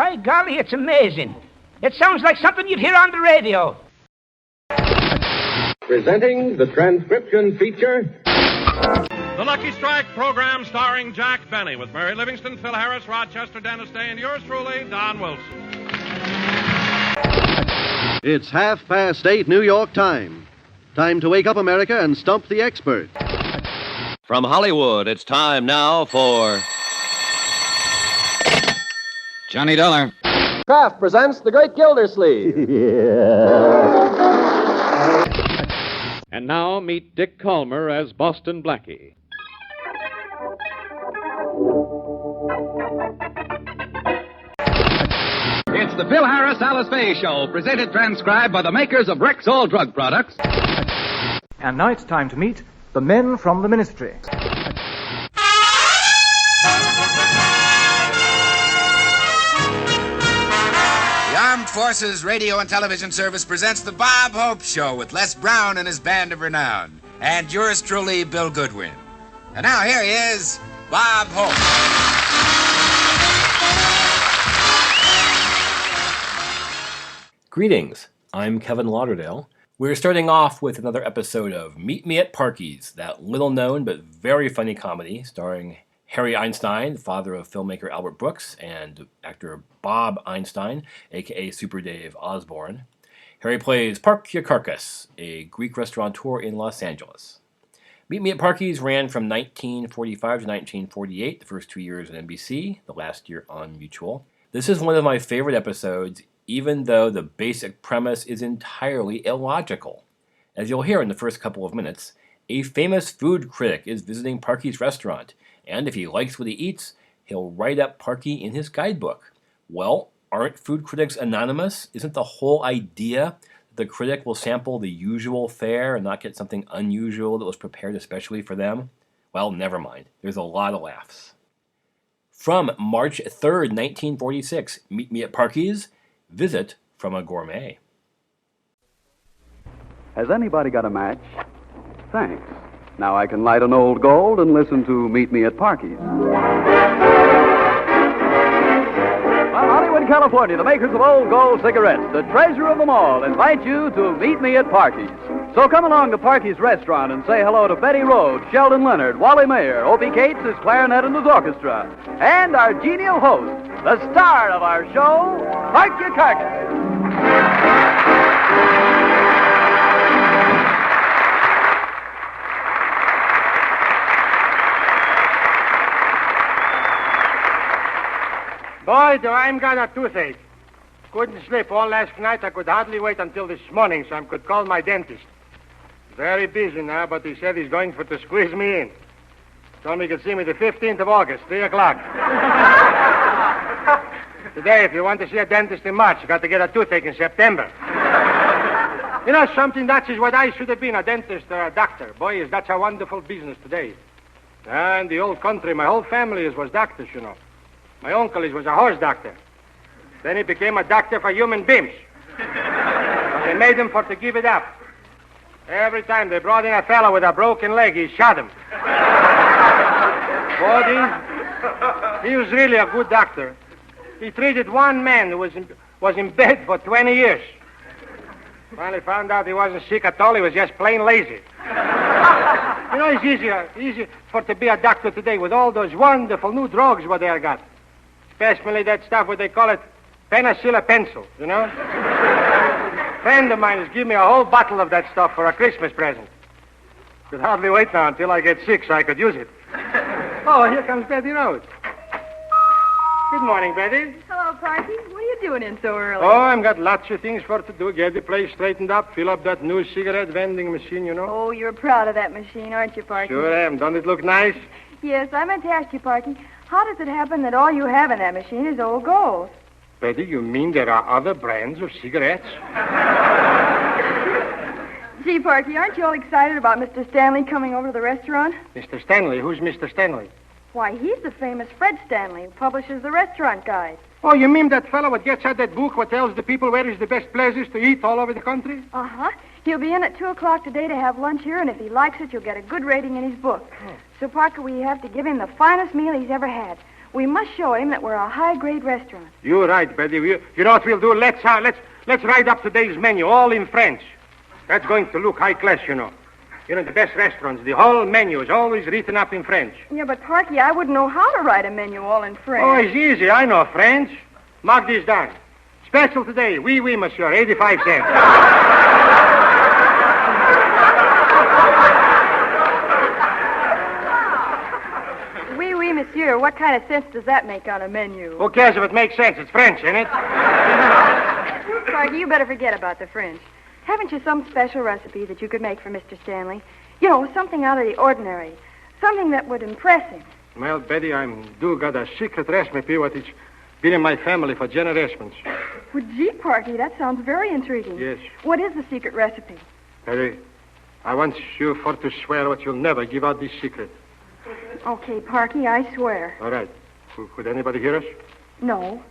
By golly, it's amazing. It sounds like something you'd hear on the radio. Presenting the transcription feature. The Lucky Strike program starring Jack Benny with Mary Livingston, Phil Harris, Rochester Dennis Day, and yours truly, Don Wilson. It's 8:30 New York time. Time to wake up, America, and stump the expert. From Hollywood, it's time now for Johnny Dollar. Kraft presents The Great Gildersleeve. And now meet Dick Calmer as Boston Blackie. It's the Phil Harris Alice Faye Show, presented transcribed by the makers of Rexall Drug Products. And now it's time to meet the men from the ministry. The Armed Forces Radio and Television Service presents the Bob Hope Show with Les Brown and his band of renown. And yours truly, Bill Goodwin. And now here he is, Bob Hope. Greetings, I'm Kevin Lauderdale. We're starting off with another episode of Meet Me at PARKY'S, that little-known but very funny comedy starring Harry Einstein, the father of filmmaker Albert Brooks, and actor Bob Einstein, a.k.a. Super Dave Osborne. Harry plays PARKY'S, a Greek restaurateur in Los Angeles. Meet Me at PARKY'S ran from 1945 to 1948, the first 2 years on NBC, the last year on Mutual. This is one of my favorite episodes, even though the basic premise is entirely illogical. As you'll hear in the first couple of minutes, a famous food critic is visiting PARKY'S restaurant, and if he likes what he eats, he'll write up Parky in his guidebook. Well, aren't food critics anonymous? Isn't the whole idea that the critic will sample the usual fare and not get something unusual that was prepared especially for them? Well, never mind. There's a lot of laughs. From March 3rd, 1946, Meet Me at PARKY'S, Visit from a Gourmet. Has anybody got a match? Thanks. Now I can light an old gold and listen to Meet Me at PARKY'S. From Hollywood, California, the makers of Old Gold cigarettes, the treasure of them all, invite you to Meet Me at PARKY'S. So come along to PARKY'S restaurant and say hello to Betty Rhodes, Sheldon Leonard, Wally Mayer, Opie Cates, his clarinet and his orchestra, and our genial host, the star of our show, PARKY'S. Boy, do I'm got a toothache. Couldn't sleep all last night. I could hardly wait until this morning so I could call my dentist. Very busy now, but he said he's going to squeeze me in. Told me he could see me the 15th of August, 3 o'clock. Today, if you want to see a dentist in March, you got to get a toothache in September. You know something, that is what I should have been, a dentist or a doctor. Boy, that's a wonderful business today. In the old country, my whole family was doctors, you know. My uncle was a horse doctor. Then he became a doctor for human beings. But they made him for to give it up. Every time they brought in a fellow with a broken leg, he shot him. But he was really a good doctor. He treated one man who was in bed for 20 years. Finally found out he wasn't sick at all. He was just plain lazy. You know, it's easier for to be a doctor today with all those wonderful new drugs what they got. Especially that stuff what they call it penicillin pencil, you know? A friend of mine has given me a whole bottle of that stuff for a Christmas present. Could hardly wait now until I get sick so I could use it. Oh, here comes Betty Rhodes. Good morning, Betty. Hello, Parky. What are you doing in so early? Oh, I've got lots of things for to do. Get the place straightened up, fill up that new cigarette vending machine, you know. Oh, you're proud of that machine, aren't you, Parky? Sure am. Don't it look nice? Yes, I meant to ask you, Parky, how does it happen that all you have in that machine is old gold? Betty, you mean there are other brands of cigarettes? Gee, Parky, aren't you all excited about Mr. Stanley coming over to the restaurant? Mr. Stanley? Who's Mr. Stanley? Why, he's the famous Fred Stanley who publishes the restaurant guide. Oh, you mean that fellow what gets out that book what tells the people where is the best places to eat all over the country? Uh-huh. He'll be in at 2 o'clock today to have lunch here, and if he likes it, you'll get a good rating in his book. Oh. So, Parker, we have to give him the finest meal he's ever had. We must show him that we're a high-grade restaurant. You're right, Betty. You know what we'll do? Let's write up today's menu, all in French. That's going to look high class, you know. You know, the best restaurants, the whole menu is always written up in French. Yeah, but Parky, I wouldn't know how to write a menu all in French. Oh, it's easy. I know French. Mark this down. Special today. Oui, monsieur. 85 cents. Oui, monsieur. What kind of sense does that make on a menu? Who cares if it makes sense? It's French, isn't it? Parky, you better forget about the French. Haven't you some special recipe that you could make for Mr. Stanley? You know, something out of the ordinary. Something that would impress him. Well, Betty, I do got a secret recipe what it's been in my family for generations. Well, gee, Parky, that sounds very intriguing. Yes. What is the secret recipe? Betty, I want you for to swear what you'll never give out this secret. Okay, Parky, I swear. All right. Could anybody hear us? No.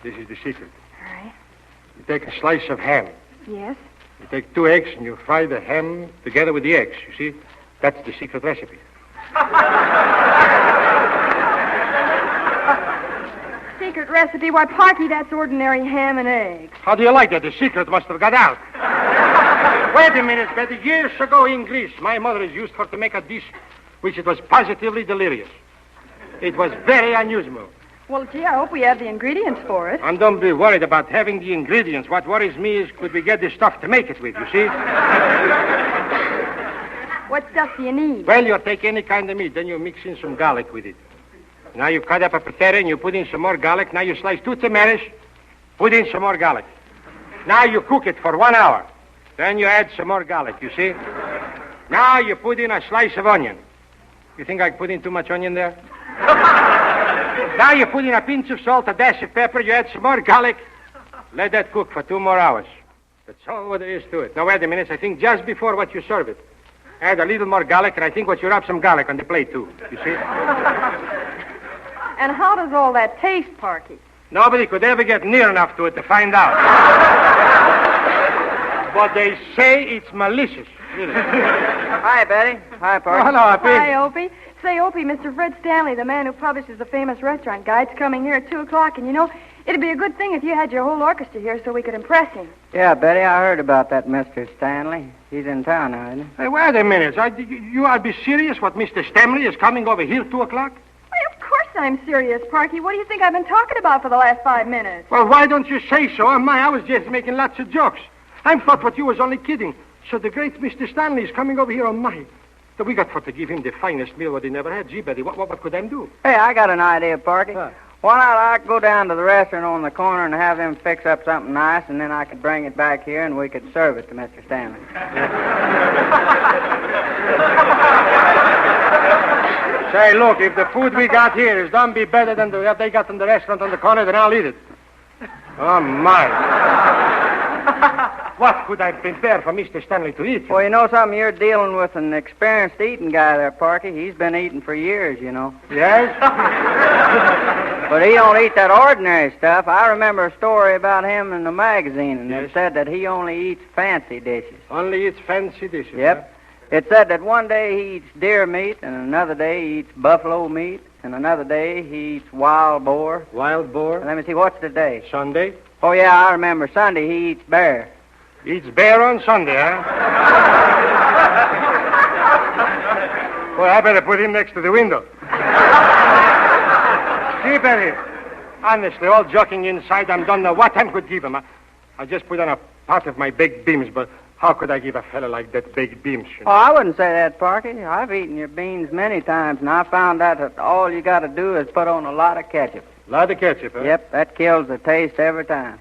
This is the secret. All right. You take a slice of ham. Yes. You take 2 eggs and you fry the ham together with the eggs. You see? That's the secret recipe. Secret recipe? Why, Parky, that's ordinary ham and eggs. How do you like that? The secret must have got out. Wait a minute, Betty. Years ago in Greece, my mother is used for to make a dish which it was positively delirious. It was very unusual. Well, gee, I hope we have the ingredients for it. And don't be worried about having the ingredients. What worries me is could we get the stuff to make it with, you see? What stuff do you need? Well, you take any kind of meat, then you mix in some garlic with it. Now you cut up a potato and you put in some more garlic. Now you slice 2 tomatoes, put in some more garlic. Now you cook it for 1 hour. Then you add some more garlic, you see? Now you put in a slice of onion. You think I put in too much onion there? Now you put in a pinch of salt, a dash of pepper, you add some more garlic. Let that cook for 2 more hours. That's all what there is to it. Now, wait a minute. I think just before what you serve it, add a little more garlic, and I think what you rub some garlic on the plate, too. You see? And how does all that taste, Parky? Nobody could ever get near enough to it to find out. But they say it's malicious. Really. Hi, Betty. Hi, Parky. Oh, hello, Opie. Hi, Opie. Say, Opie, Mr. Fred Stanley, the man who publishes the famous restaurant guide's coming here at 2 o'clock, and you know, it'd be a good thing if you had your whole orchestra here so we could impress him. Yeah, Betty, I heard about that Mr. Stanley. He's in town now, isn't he? Hey, wait a minute. You ought to be serious? What, Mr. Stanley is coming over here at 2 o'clock? Why, of course I'm serious, Parky. What do you think I've been talking about for the last 5 minutes? Well, why don't you say so? I was just making lots of jokes. I thought what you was only kidding. So the great Mr. Stanley is coming over here on my... So we got for to give him the finest meal what he never had. Gee, Betty, what could them do? Hey, I got an idea, Parky. Why not I go down to the restaurant on the corner and have him fix up something nice, and then I could bring it back here and we could serve it to Mr. Stanley. Say, look, if the food we got here is done be better than what they got in the restaurant on the corner, then I'll eat it. Oh, my. What could I prepare for Mr. Stanley to eat? Well, you know something? You're dealing with an experienced eating guy there, Parky. He's been eating for years, you know. Yes? But he don't eat that ordinary stuff. I remember a story about him in the magazine, and it said that he only eats fancy dishes. Only eats fancy dishes? Yep. Huh? It said that one day he eats deer meat, and another day he eats buffalo meat, and another day he eats wild boar. Wild boar? And let me see, what's the day? Sunday? Oh, yeah, I remember. Sunday he eats bear. Eats bear on Sunday, huh? Well, I better put him next to the window. See, Betty, honestly, all joking inside, I don't know what I could give him. I just put on a part of my baked beans, but how could I give a fella like that baked beans? You know? Oh, I wouldn't say that, Parky. I've eaten your beans many times, and I found out that all you got to do is put on a lot of ketchup. A lot of ketchup, huh? Yep, that kills the taste every time.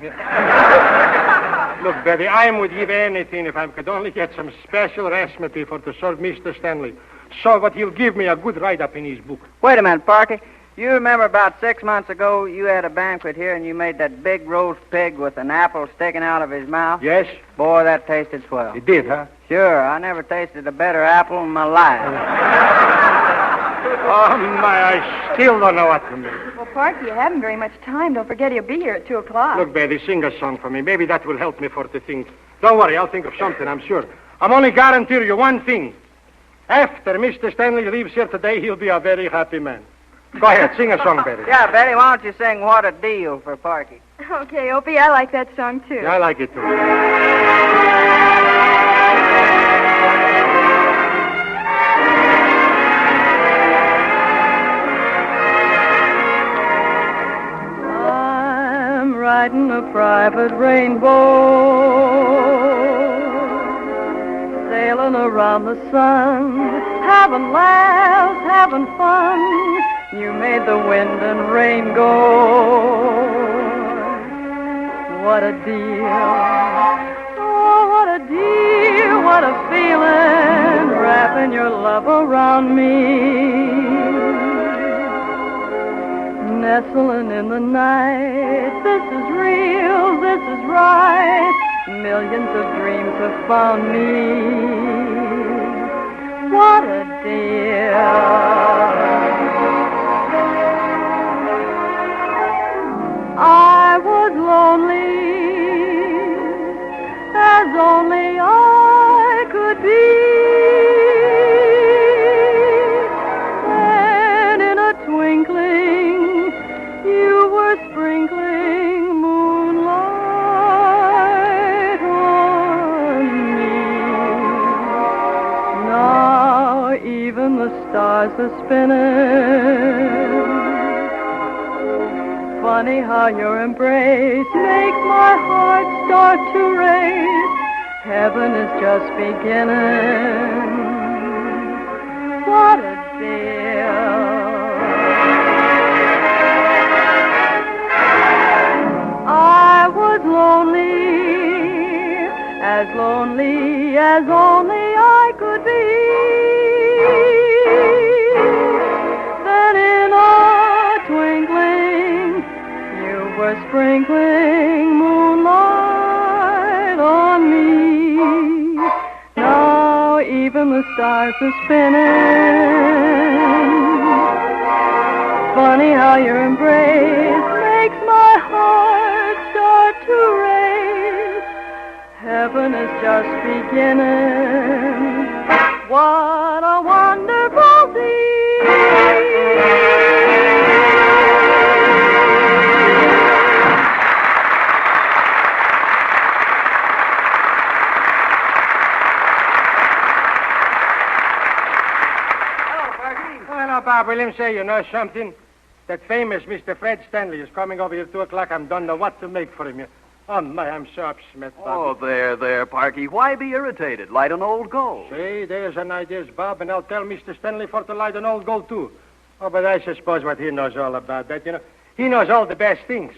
Look, Betty, I would give anything if I could only get some special recipe for to serve Mr. Stanley. So that he'll give me a good write-up in his book. Wait a minute, Parky. You remember about 6 months ago you had a banquet here and you made that big roast pig with an apple sticking out of his mouth? Yes. Boy, that tasted swell. It did, huh? Sure. I never tasted a better apple in my life. Oh, my, I still don't know what to make. Well, Parky, you haven't very much time. Don't forget he'll be here at 2 o'clock. Look, Betty, sing a song for me. Maybe that will help me for to think. Don't worry, I'll think of something, I'm sure. I'm only guaranteeing you one thing. After Mr. Stanley leaves here today, he'll be a very happy man. Go ahead, sing a song, Betty. Yeah, Betty, why don't you sing What a Deal for Parky? Okay, Opie, I like that song, too. Yeah, I like it, too. I'm riding a private rainbow, sailing around the sun, having laughs, having fun. You made the wind and rain go. What a deal. Oh, what a deal, what a feeling, wrapping your love around me. Nestling in the night, this is real, this is right. Millions of dreams have found me. What a deal. I was lonely, as only I could be. And in a twinkling, you were sprinkling moonlight on me. Now even the stars are spinning. Funny how your embrace makes my heart start to race. Heaven is just beginning. What a deal. I was lonely as only I could be. Then in a twinkling, you were sprinkling moonlight on me. Now even the stars are spinning. Funny how your embrace makes my heart start to race. Heaven is just beginning. What a wonderful deal. Well, Bob Williams, say, you know something? That famous Mr. Fred Stanley is coming over here at 2 o'clock. I don't know what to make for him. Oh, my, I'm so upset, Bob. Oh, there, Parky. Why be irritated? Light an old gold. See, there's an idea, Bob, and I'll tell Mr. Stanley for to light an old gold, too. Oh, but I suppose what he knows all about that, you know. He knows all the best things.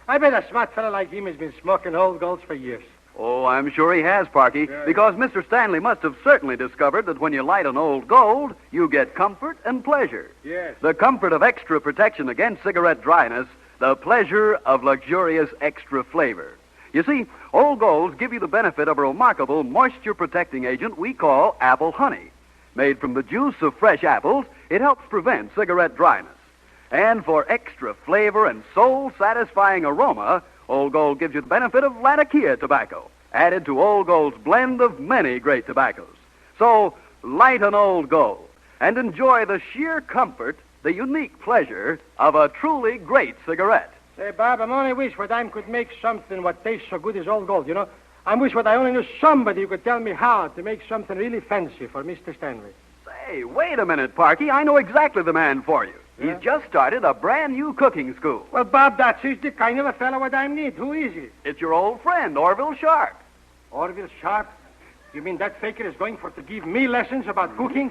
I bet a smart fellow like him has been smoking old golds for years. Oh, I'm sure he has, Parky, because Mr. Stanley must have certainly discovered that when you light an old gold, you get comfort and pleasure. Yes. The comfort of extra protection against cigarette dryness, the pleasure of luxurious extra flavor. You see, old golds give you the benefit of a remarkable moisture-protecting agent we call apple honey. Made from the juice of fresh apples, it helps prevent cigarette dryness. And for extra flavor and soul-satisfying aroma, Old Gold gives you the benefit of Latakia tobacco, added to Old Gold's blend of many great tobaccos. So, light an Old Gold and enjoy the sheer comfort, the unique pleasure of a truly great cigarette. Say, Bob, I'm only wish what I could make something what tastes so good as Old Gold, you know. I wish what I only knew somebody who could tell me how to make something really fancy for Mr. Stanley. Say, wait a minute, Parky. I know exactly the man for you. Yeah? He's just started a brand new cooking school. Well, Bob, that's the kind of a fellow what I need. Who is he? It's your old friend, Orville Sharpe. Orville Sharpe? You mean that faker is going for to give me lessons about cooking?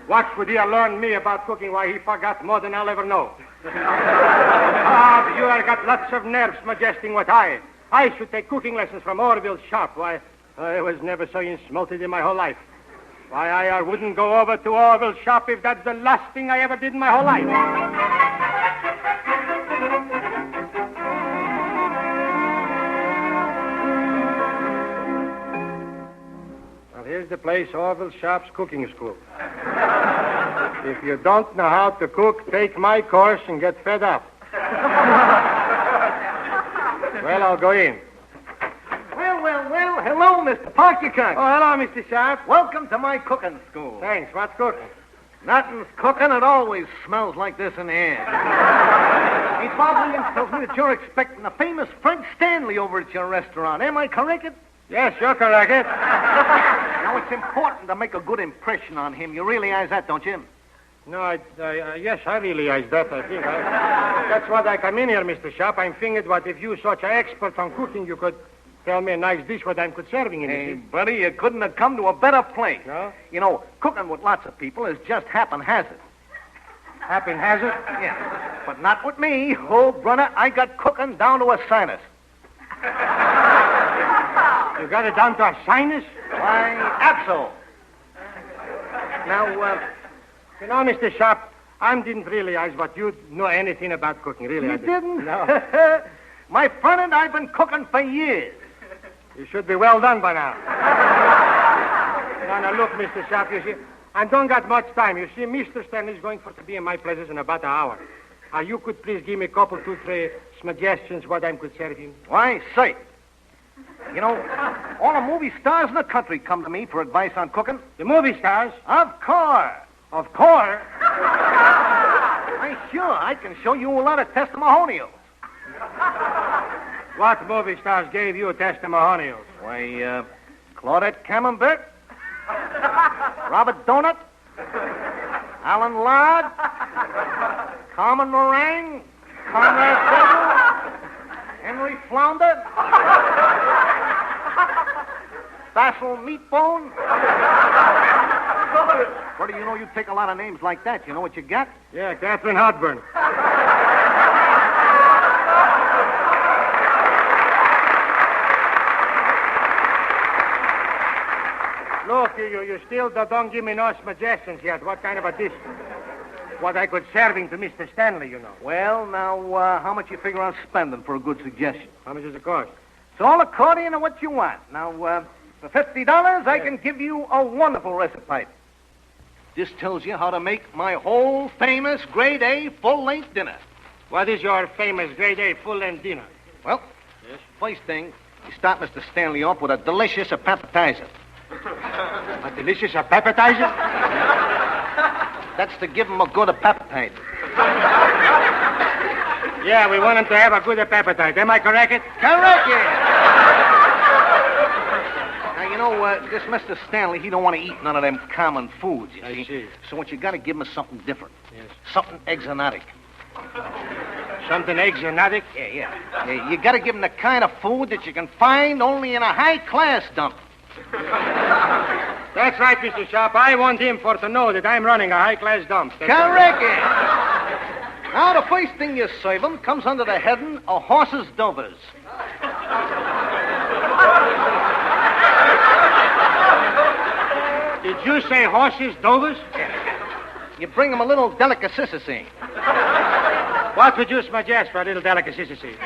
What would he learn me about cooking? Why, he forgot more than I'll ever know. Bob, you have got lots of nerves suggesting what I should take cooking lessons from Orville Sharpe. Why, I was never so insulted in my whole life. Why, I wouldn't go over to Orville Sharpe if that's the last thing I ever did in my whole life. Well, here's the place, Orville Sharpe's cooking school. If you don't know how to cook, take my course and get fed up. Well, I'll go in. Well, hello, Mr. Parky. Oh, hello, Mr. Sharpe. Welcome to my cooking school. Thanks. What's cooking? Nothing's cooking. It always smells like this in here. Hey, Bob Williams tells me that you're expecting the famous Fred Stanley over at your restaurant. Am I correct? Yes, you're correct. Now, it's important to make a good impression on him. You realize that, don't you? No, yes, I realize that, I think. That's what I come in here, Mr. Sharpe. I'm thinking what if you such an expert on cooking, you could tell me a nice dish what I'm good serving in. Hey, buddy, you couldn't have come to a better place. No? You know, cooking with lots of people is just haphazard. Haphazard? Yeah, but not with me. Oh, brother, I got cooking down to a sinus. You got it down to a sinus? Why, abso. Now, you know, Mr. Sharpe, I didn't realize what you know anything about cooking, really. You didn't? No. My friend and I've been cooking for years. You should be well done by now. Now, look, Mr. Sharpe, you see, I don't got much time. You see, Mr. Stanley's going to be in my places in about an hour. You could please give me a couple, 2, 3 suggestions what I could serve him. Why, say. You know, all the movie stars in the country come to me for advice on cooking. The movie stars? Of course. Of course? Why, sure, I can show you a lot of testimonials. What movie stars gave you testimonials? Why, Claudette Camembert, Robert Donut, Alan Ladd, Carmen Meringue, Conrad Sable, Henry Flounder, Basil Meatbone. Brother, you know you take a lot of names like that. You know what you got? Yeah, Catherine Hepburn. Look, you still don't give me no suggestions yet. What kind of a dish? What I could serving to Mr. Stanley, you know. Well, now, how much you figure on spending for a good suggestion? How much does it cost? It's all according to what you want. Now, for $50, I can give you a wonderful recipe. This tells you how to make my whole famous grade A full-length dinner. What is your famous grade A full-length dinner? Well, yes. First thing, you start Mr. Stanley off with a delicious appetizer. A delicious appetizer? That's to give him a good appetite. Yeah, we want him to have a good appetite. Am I correct? Correct, yeah. Now, you know, this Mr. Stanley, he don't want to eat none of them common foods, you see. So what you got to give him is something different. Yes. Something exotic. Something exotic? Yeah. You got to give him the kind of food that you can find only in a high-class dump. That's right, Mr. Sharpe. I want him for to know that I'm running a high-class dump. Correct. Now, the first thing you serve him comes under the heading of horses' dovers. Did you say horses' dovers? Yeah. You bring him a little delicacy. What would you suggest for a little delicacy?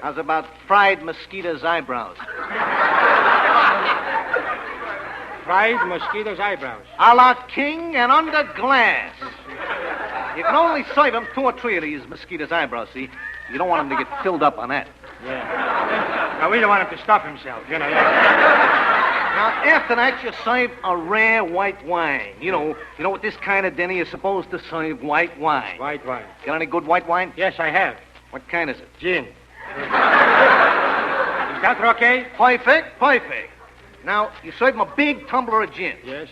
How's about fried mosquito's eyebrows? Fried mosquito's eyebrows. A la king and under glass. You can only serve him 2 or 3 of these mosquito's eyebrows, see? You don't want him to get filled up on that. Yeah. Now, we don't want him to stuff himself, you know. Now, after that, you serve a rare white wine. You know, with this kind of dinner, you're supposed to serve white wine. White wine. Got any good white wine? Yes, I have. What kind is it? Gin. Is that okay? Perfect. Now, you serve him a big tumbler of gin. Yes.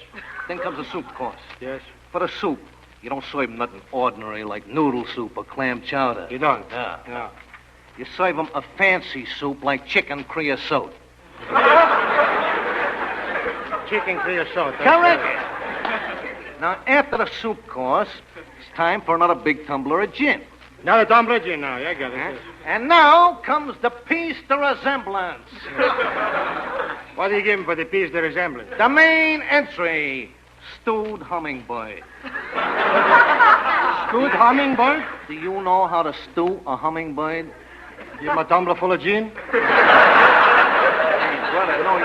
Then comes the soup course. Yes. For the soup, you don't serve him nothing ordinary like noodle soup or clam chowder. You don't? No. You serve him a fancy soup like chicken creosote. Chicken creosote. Correct. Now, after the soup course, it's time for another big tumbler of gin. Another tumbler of gin now. I got it. Yes. And now comes the piece de resemblance. What do you give him for the piece de resemblance? The main entry, stewed hummingbird. Stewed hummingbird? Do you know how to stew a hummingbird? Give him a tumbler full of gin? Hey, brother, no,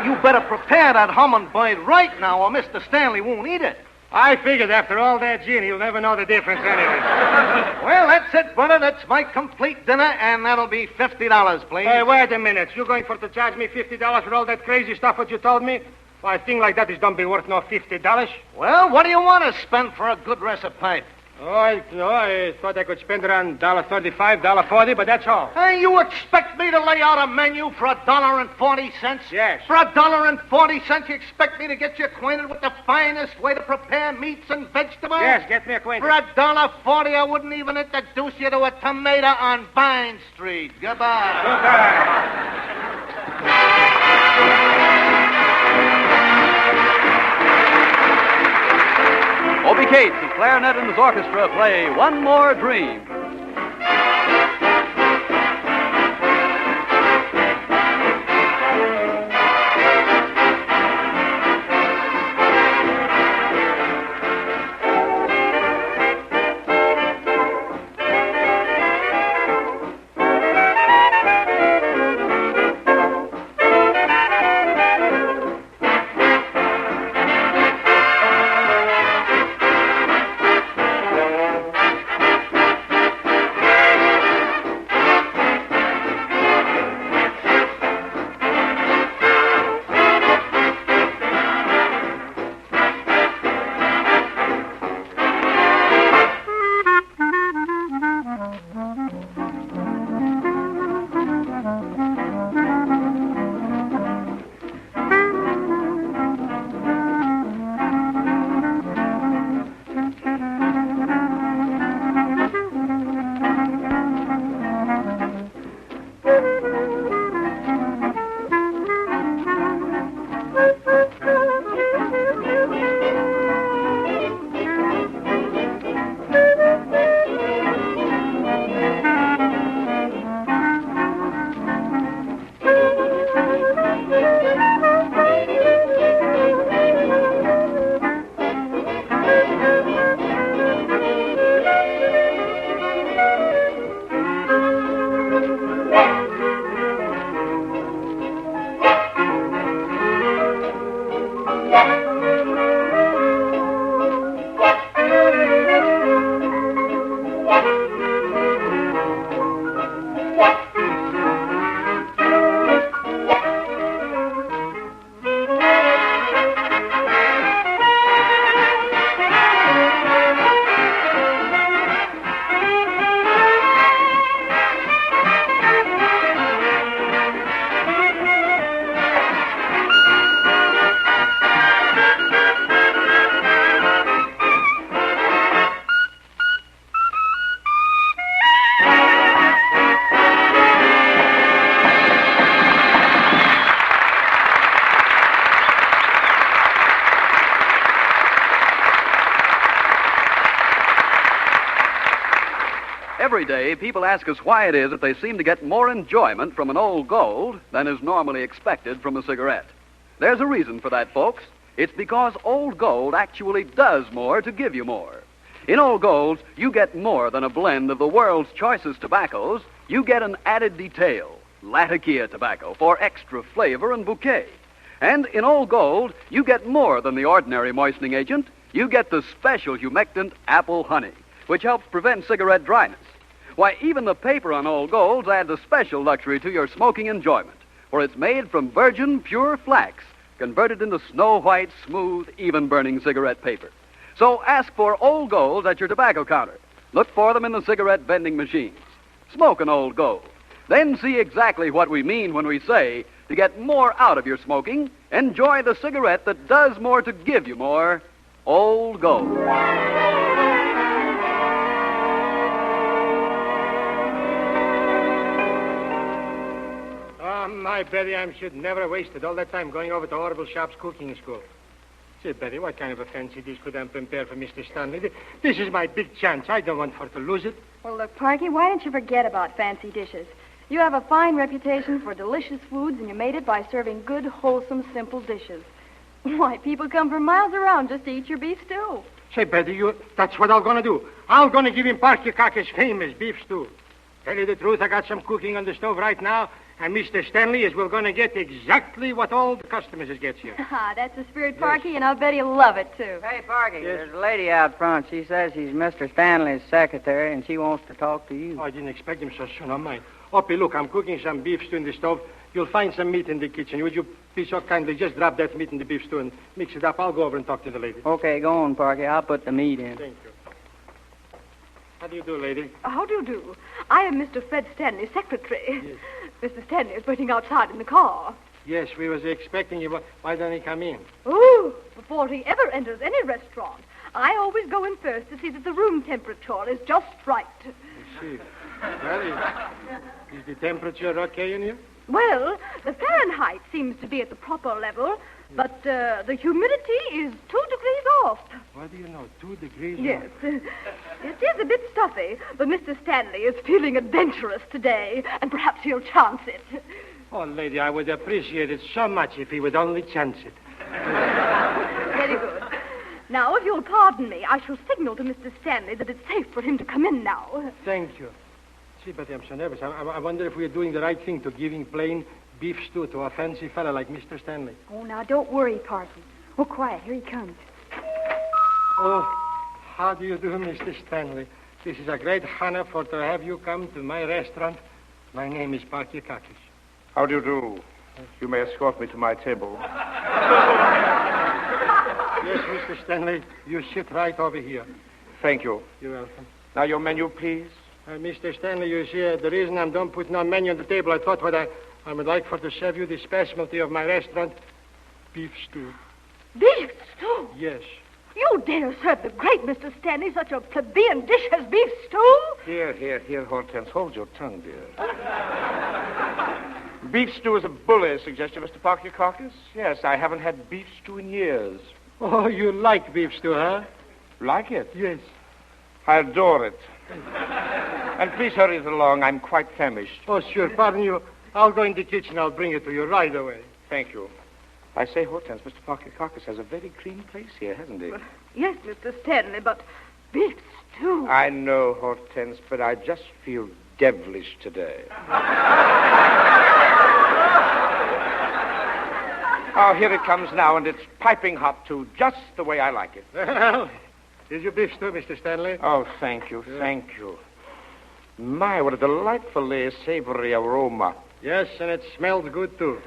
you better prepare that hummingbird right now or Mr. Stanley won't eat it. I figured after all that gin, he'll never know the difference anyway. Well, that's it, brother. That's my complete dinner, and that'll be $50, please. Hey, wait a minute. You're going to charge me $50 for all that crazy stuff what you told me? Why, a thing like that is don't be worth no $50. Well, what do you want to spend for a good recipe? Oh, I thought I could spend around $1.35, $1.40, but that's all. Hey, you expect me to lay out a menu for $1.40? Yes. For $1.40, you expect me to get you acquainted with the finest way to prepare meats and vegetables? Yes, get me acquainted. For $1.40, I wouldn't even introduce you to a tomato on Vine Street. Goodbye. Obie Cates, his clarinet and his orchestra play One More Dream. Every day, people ask us why it is that they seem to get more enjoyment from an old gold than is normally expected from a cigarette. There's a reason for that, folks. It's because old gold actually does more to give you more. In old golds, you get more than a blend of the world's choicest tobaccos. You get an added detail, Latakia tobacco, for extra flavor and bouquet. And in old gold, you get more than the ordinary moistening agent. You get the special humectant apple honey, which helps prevent cigarette dryness. Why, even the paper on old golds adds a special luxury to your smoking enjoyment, for it's made from virgin pure flax, converted into snow-white, smooth, even-burning cigarette paper. So ask for old golds at your tobacco counter. Look for them in the cigarette vending machines. Smoke an old gold. Then see exactly what we mean when we say, to get more out of your smoking, enjoy the cigarette that does more to give you more, old gold. My Betty, I should never have wasted all that time going over to Orville Sharpe's cooking school. Say, Betty, what kind of a fancy dish could I prepare for Mr. Stanley? This is my big chance. I don't want her to lose it. Well, look, Parky, why don't you forget about fancy dishes? You have a fine reputation for delicious foods, and you made it by serving good, wholesome, simple dishes. Why, people come from miles around just to eat your beef stew. Say, Betty, that's what I'm going to do. I'm going to give him Parky's famous beef stew. Tell you the truth, I got some cooking on the stove right now, and Mr. Stanley is we're going to get exactly what all the customers gets here. That's the spirit, Parky, yes. And I'll bet he'll love it, too. Hey, Parky, yes. There's a lady out front. She says she's Mr. Stanley's secretary, and she wants to talk to you. Oh, I didn't expect him so soon. I might. Opie, look, I'm cooking some beef stew in the stove. You'll find some meat in the kitchen. Would you be so kindly just drop that meat in the beef stew and mix it up? I'll go over and talk to the lady. Okay, go on, Parky. I'll put the meat in. Thank you. How do you do, lady? How do you do? I am Mr. Fred Stanley's secretary. Yes. Mr. Stanley is waiting outside in the car. Yes, we was expecting you. Why don't he come in? Oh, before he ever enters any restaurant, I always go in first to see that the room temperature is just right. I see. Well, is the temperature okay in here? Well, the Fahrenheit seems to be at the proper level, but the humidity is 2 degrees off. What do you know, 2 degrees Yes. off? It is a bit stuffy, but Mr. Stanley is feeling adventurous today, and perhaps he'll chance it. Oh, lady, I would appreciate it so much if he would only chance it. Very good. Now, if you'll pardon me, I shall signal to Mr. Stanley that it's safe for him to come in now. Thank you. See, but I'm so nervous. I wonder if we're doing the right thing to giving plain beef stew to a fancy fella like Mr. Stanley. Oh, now, don't worry, Parky. Oh, quiet. Here he comes. Oh, how do you do, Mr. Stanley? This is a great honor for to have you come to my restaurant. My name is PARKY'S. How do you do? You may escort me to my table. Yes, Mr. Stanley, you sit right over here. Thank you. You're welcome. Now, your menu, please. Mr. Stanley, you see, the reason I don't put no menu on the table, I thought what I would like for to serve you the specialty of my restaurant, beef stew. Beef stew? Yes. You dare serve the great Mr. Stanley such a plebeian dish as beef stew? Here, Hortense. Hold your tongue, dear. Beef stew is a bully suggestion, Mr. PARKY'S. Yes, I haven't had beef stew in years. Oh, you like beef stew, huh? Like it? Yes. I adore it. And please hurry it along. I'm quite famished. Oh, sure. Pardon you. I'll go in the kitchen. I'll bring it to you right away. Thank you. I say, Hortense, Mr. PARKY'S has a very clean place here, hasn't he? Yes, Mr. Stanley, but beef stew. I know, Hortense, but I just feel devilish today. Oh, here it comes now, and it's piping hot, too, just the way I like it. Well, here's your beef stew, Mr. Stanley. Oh, thank you, thank you. My, what a delightfully savory aroma. Yes, and it smells good, too.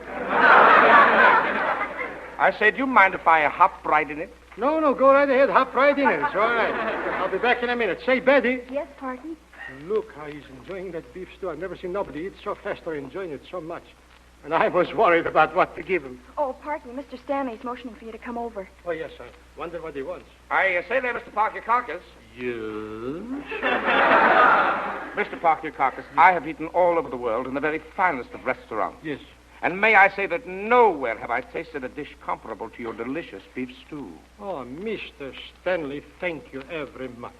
I say, do you mind if I hop right in it? No, go right ahead. Hop right in it. It's all right. I'll be back in a minute. Say, Betty. Yes, Parky? Look how he's enjoying that beef stew. I've never seen nobody eat so fast or enjoying it so much. And I was worried about what to give him. Oh, Parky, Mr. Stanley's motioning for you to come over. Oh, yes, I wonder what he wants. I say there, Mr. PARKY'S. Yes? Mr. PARKY'S, I have eaten all over the world in the very finest of restaurants. Yes. And may I say that nowhere have I tasted a dish comparable to your delicious beef stew. Oh, Mr. Stanley, thank you very much.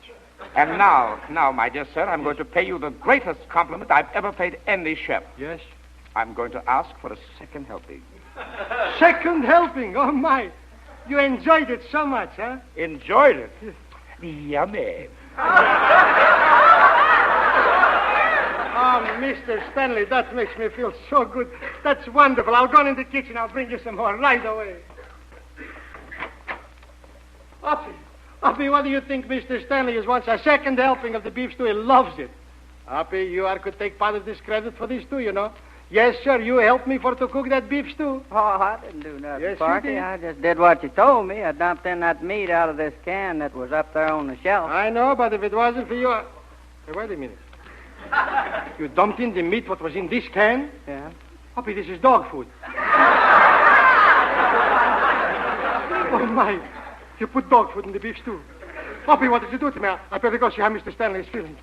And now, my dear sir, I'm going to pay you the greatest compliment I've ever paid any chef. Yes? I'm going to ask for a second helping. Second helping? Oh, my. You enjoyed it so much, huh? Enjoyed it? Yummy. Oh, Mr. Stanley, that makes me feel so good. That's wonderful. I'll go in the kitchen. I'll bring you some more right away. Uppy, what do you think Mr. Stanley wants a second helping of the beef stew? He loves it. Uppy, you could take part of this credit for this too, you know. Yes, sir, you helped me for to cook that beef stew. Oh, I didn't do nothing, Yes, Parky. you did. I just did what you told me. I dumped in that meat out of this can that was up there on the shelf. I know, but if it wasn't for you... Hey, wait a minute. You dumped in the meat what was in this can? Yeah. Uppy, this is dog food. Oh, my. You put dog food in the beef stew. Uppy, what did you do to me? I better go see how Mr. Stanley is feeling.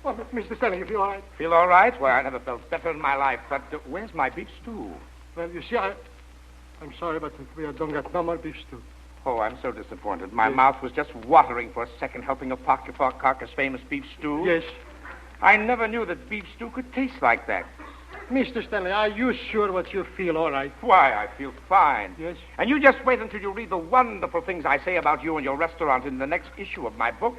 Oh, Mr. Stanley, you feel all right? Feel all right? Why, I never felt better in my life. But where's my beef stew? Well, you see, I'm sorry, but we don't got no more beef stew. Oh, I'm so disappointed. My mouth was just watering for a second helping of PARKY'S famous beef stew. Yes. I never knew that beef stew could taste like that. Mr. Stanley, are you sure what you feel all right? Why, I feel fine. Yes? And you just wait until you read the wonderful things I say about you and your restaurant in the next issue of my book.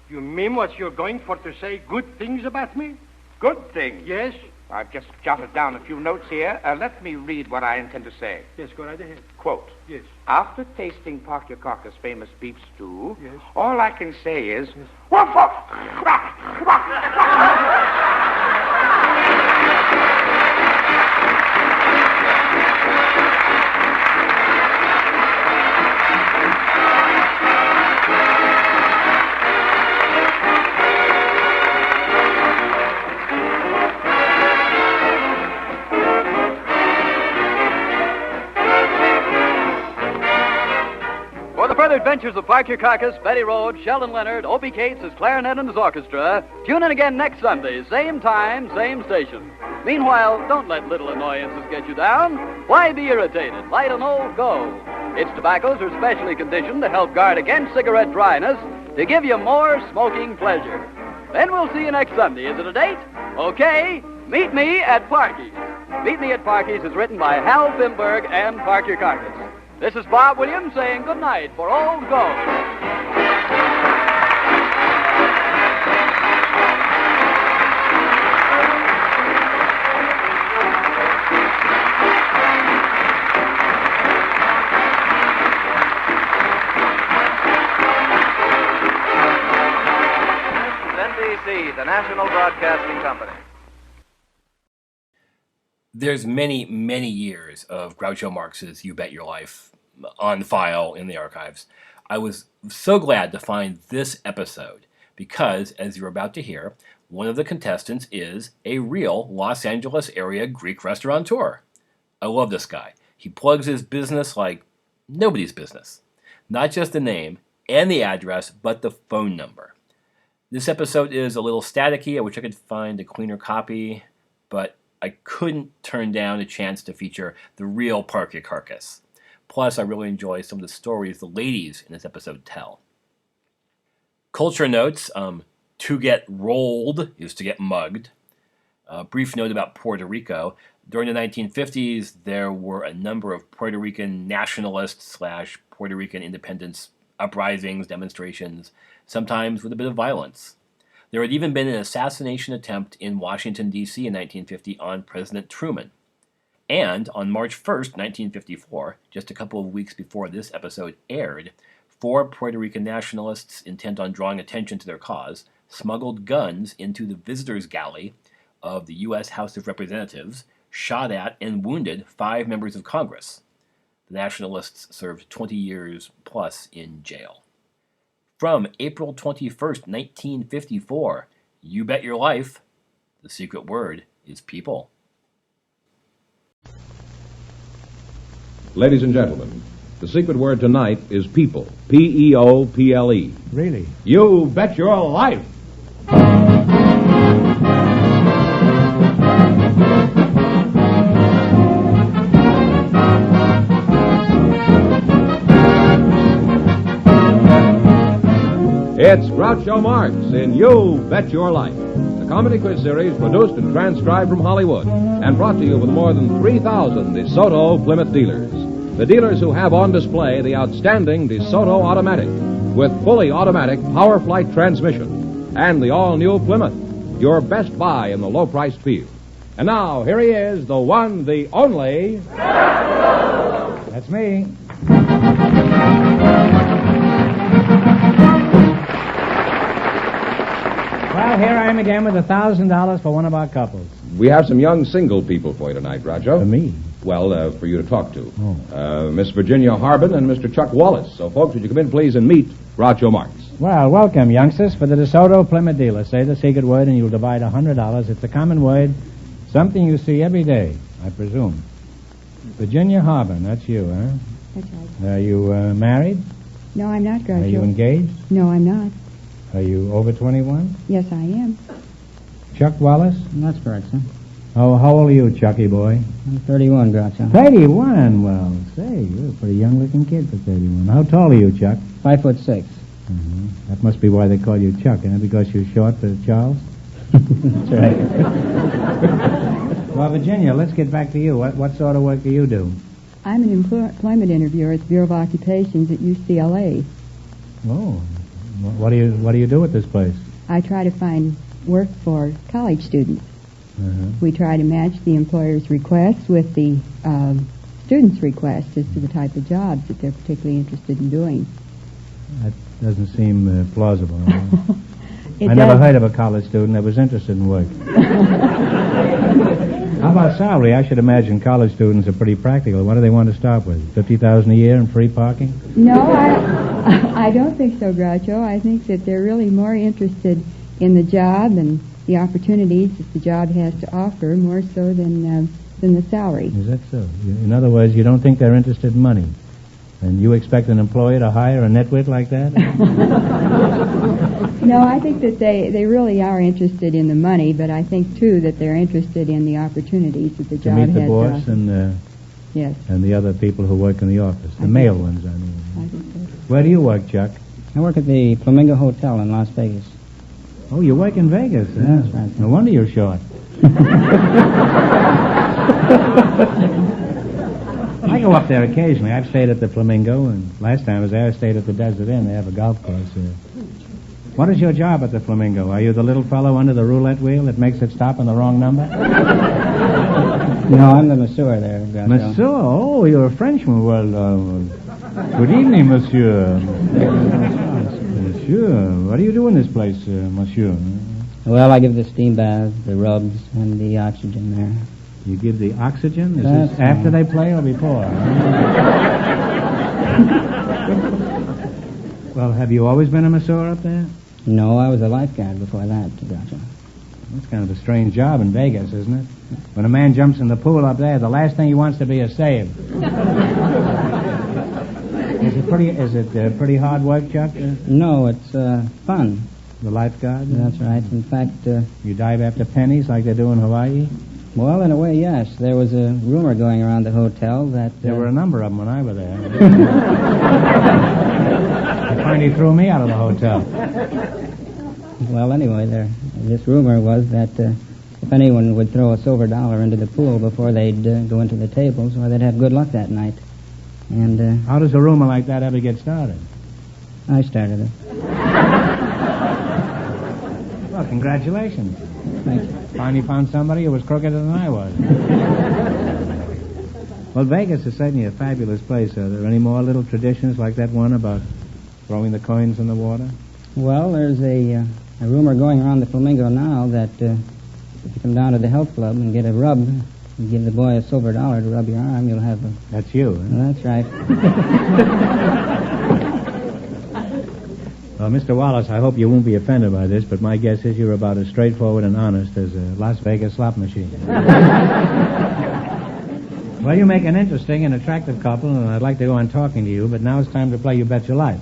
You mean what you're going for to say good things about me? Good things? Yes? I've just jotted down a few notes here. Let me read what I intend to say. Yes, go right ahead. Quote. Yes. After tasting PARKY'S famous beef stew, yes, all I can say is... Yes. other adventures of Parky, Betty Rhodes, Sheldon Leonard, Opie Cates, his clarinet and his orchestra, tune in again next Sunday, same time, same station. Meanwhile, don't let little annoyances get you down. Why be irritated? Light an old Go. Its tobaccos are specially conditioned to help guard against cigarette dryness, to give you more smoking pleasure. Then we'll see you next Sunday. Is it a date? Okay, meet me at Parky's. Meet Me at Parky's is written by Hal Bimberg and Parky Carcass. This is Bob Williams saying good night for Old Go. NBC, the National Broadcasting Company. There's many, many years of Groucho Marx's You Bet Your Life on file in the archives. I was so glad to find this episode because, as you're about to hear, one of the contestants is a real Los Angeles area Greek restaurateur. I love this guy. He plugs his business like nobody's business. Not just the name and the address, but the phone number. This episode is a little staticky. I wish I could find a cleaner copy, but I couldn't turn down a chance to feature the real Parky Carcass. Plus, I really enjoy some of the stories the ladies in this episode tell. Culture notes, to get rolled is to get mugged. A brief note about Puerto Rico. During the 1950s, there were a number of Puerto Rican nationalists / Puerto Rican independence uprisings, demonstrations, sometimes with a bit of violence. There had even been an assassination attempt in Washington, D.C. in 1950 on President Truman. And on March 1st, 1954, just a couple of weeks before this episode aired, 4 Puerto Rican nationalists intent on drawing attention to their cause smuggled guns into the visitors' galley of the U.S. House of Representatives, shot at and wounded 5 members of Congress. The nationalists served 20 years plus in jail. From April 21st, 1954, You Bet Your Life, the secret word is people. Ladies and gentlemen, the secret word tonight is people. P-E-O-P-L-E. Really? You bet your life! It's Groucho Marx in You Bet Your Life, the comedy quiz series produced and transcribed from Hollywood and brought to you with more than 3,000 DeSoto Plymouth dealers. The dealers who have on display the outstanding DeSoto Automatic with fully automatic power flight transmission and the all-new Plymouth, your best buy in the low-priced field. And now, here he is, the one, the only... That's me. Well, here I am again with $1,000 for one of our couples. We have some young single people for you tonight, Groucho. For me? Well, for you to talk to. Miss Virginia Harbin and Mr. Chuck Wallace. So, folks, would you come in, please, and meet Groucho Marx. Well, welcome, youngsters, for the DeSoto Plymouth dealer. Say the secret word and you'll divide $100. It's a common word, something you see every day, I presume. Virginia Harbin, that's you, huh? That's right. Are you married? No, I'm not, Groucho. Are you engaged? No, I'm not. Are you over 21? Yes, I am. Chuck Wallace? That's correct, sir. Oh, how old are you, Chucky boy? I'm 31, Groucho. 31? Well, say, you're a pretty young-looking kid for 31. How tall are you, Chuck? 5'6". Mm-hmm. That must be why they call you Chuck, isn't it? Because you're short for Charles? That's right. Well, Virginia, let's get back to you. What sort of work do you do? I'm an employment interviewer at the Bureau of Occupations at UCLA. Oh. What do you do at this place? I try to find work for college students. Uh-huh. We try to match the employer's requests with the students' requests as to the type of jobs that they're particularly interested in doing. That doesn't seem plausible. I never heard of a college student that was interested in work. How about salary? I should imagine college students are pretty practical. What do they want to start with? $50,000 a year and free parking? No, I don't think so, Groucho. I think that they're really more interested in the job and the opportunities that the job has to offer, more so than the salary. Is that so? In other words, you don't think they're interested in money? And you expect an employer to hire a nitwit like that? No, I think that they really are interested in the money, but I think, too, that they're interested in the opportunities that the To job meet the has. boss and Yes. and the other people who work in the office. The male ones, I mean. I think so. Where do you work, Chuck? I work at the Flamingo Hotel in Las Vegas. Oh, you work in Vegas? Yeah, that's right. No wonder you're short. I go up there occasionally. I've stayed at the Flamingo, and last time I was there, I stayed at the Desert Inn. They have a golf course there. What is your job at the Flamingo? Are you the little fellow under the roulette wheel that makes it stop on the wrong number? No, I'm the masseur there, Groucho. Monsieur? Oh, you're a Frenchman. Well, good evening, monsieur. Monsieur, what do you do in this place, monsieur? Well, I give the steam bath, the rubs, and the oxygen there. You give the oxygen? Is That's this after they play or before? Well, have you always been a masseur up there? No, I was a lifeguard before that, Groucho. That's kind of a strange job in Vegas, isn't it? When a man jumps in the pool up there, the last thing he wants to be is saved. Is it pretty hard work, Chuck? No, it's fun. The lifeguard? That's right. In fact... you dive after pennies like they do in Hawaii? Well, in a way, yes. There was a rumor going around the hotel that... There were a number of them when I was there. They finally threw me out of the hotel. Well, anyway, this rumor was that if anyone would throw a silver dollar into the pool before they'd go into the tables, well, they'd have good luck that night. And how does a rumor like that ever get started? I started it. Well, congratulations. Thank you. Finally found somebody who was crookeder than I was. Well, Vegas is certainly a fabulous place. Are there any more little traditions like that one about throwing the coins in the water? Well, there's a rumor going around the Flamingo now that if you come down to the health club and get a rub, and give the boy a silver dollar to rub your arm, you'll have a... That's you, huh? That's right. Well, Mr. Wallace, I hope you won't be offended by this, but my guess is you're about as straightforward and honest as a Las Vegas slot machine. Well, you make an interesting and attractive couple, and I'd like to go on talking to you, but now it's time to play You Bet Your Life.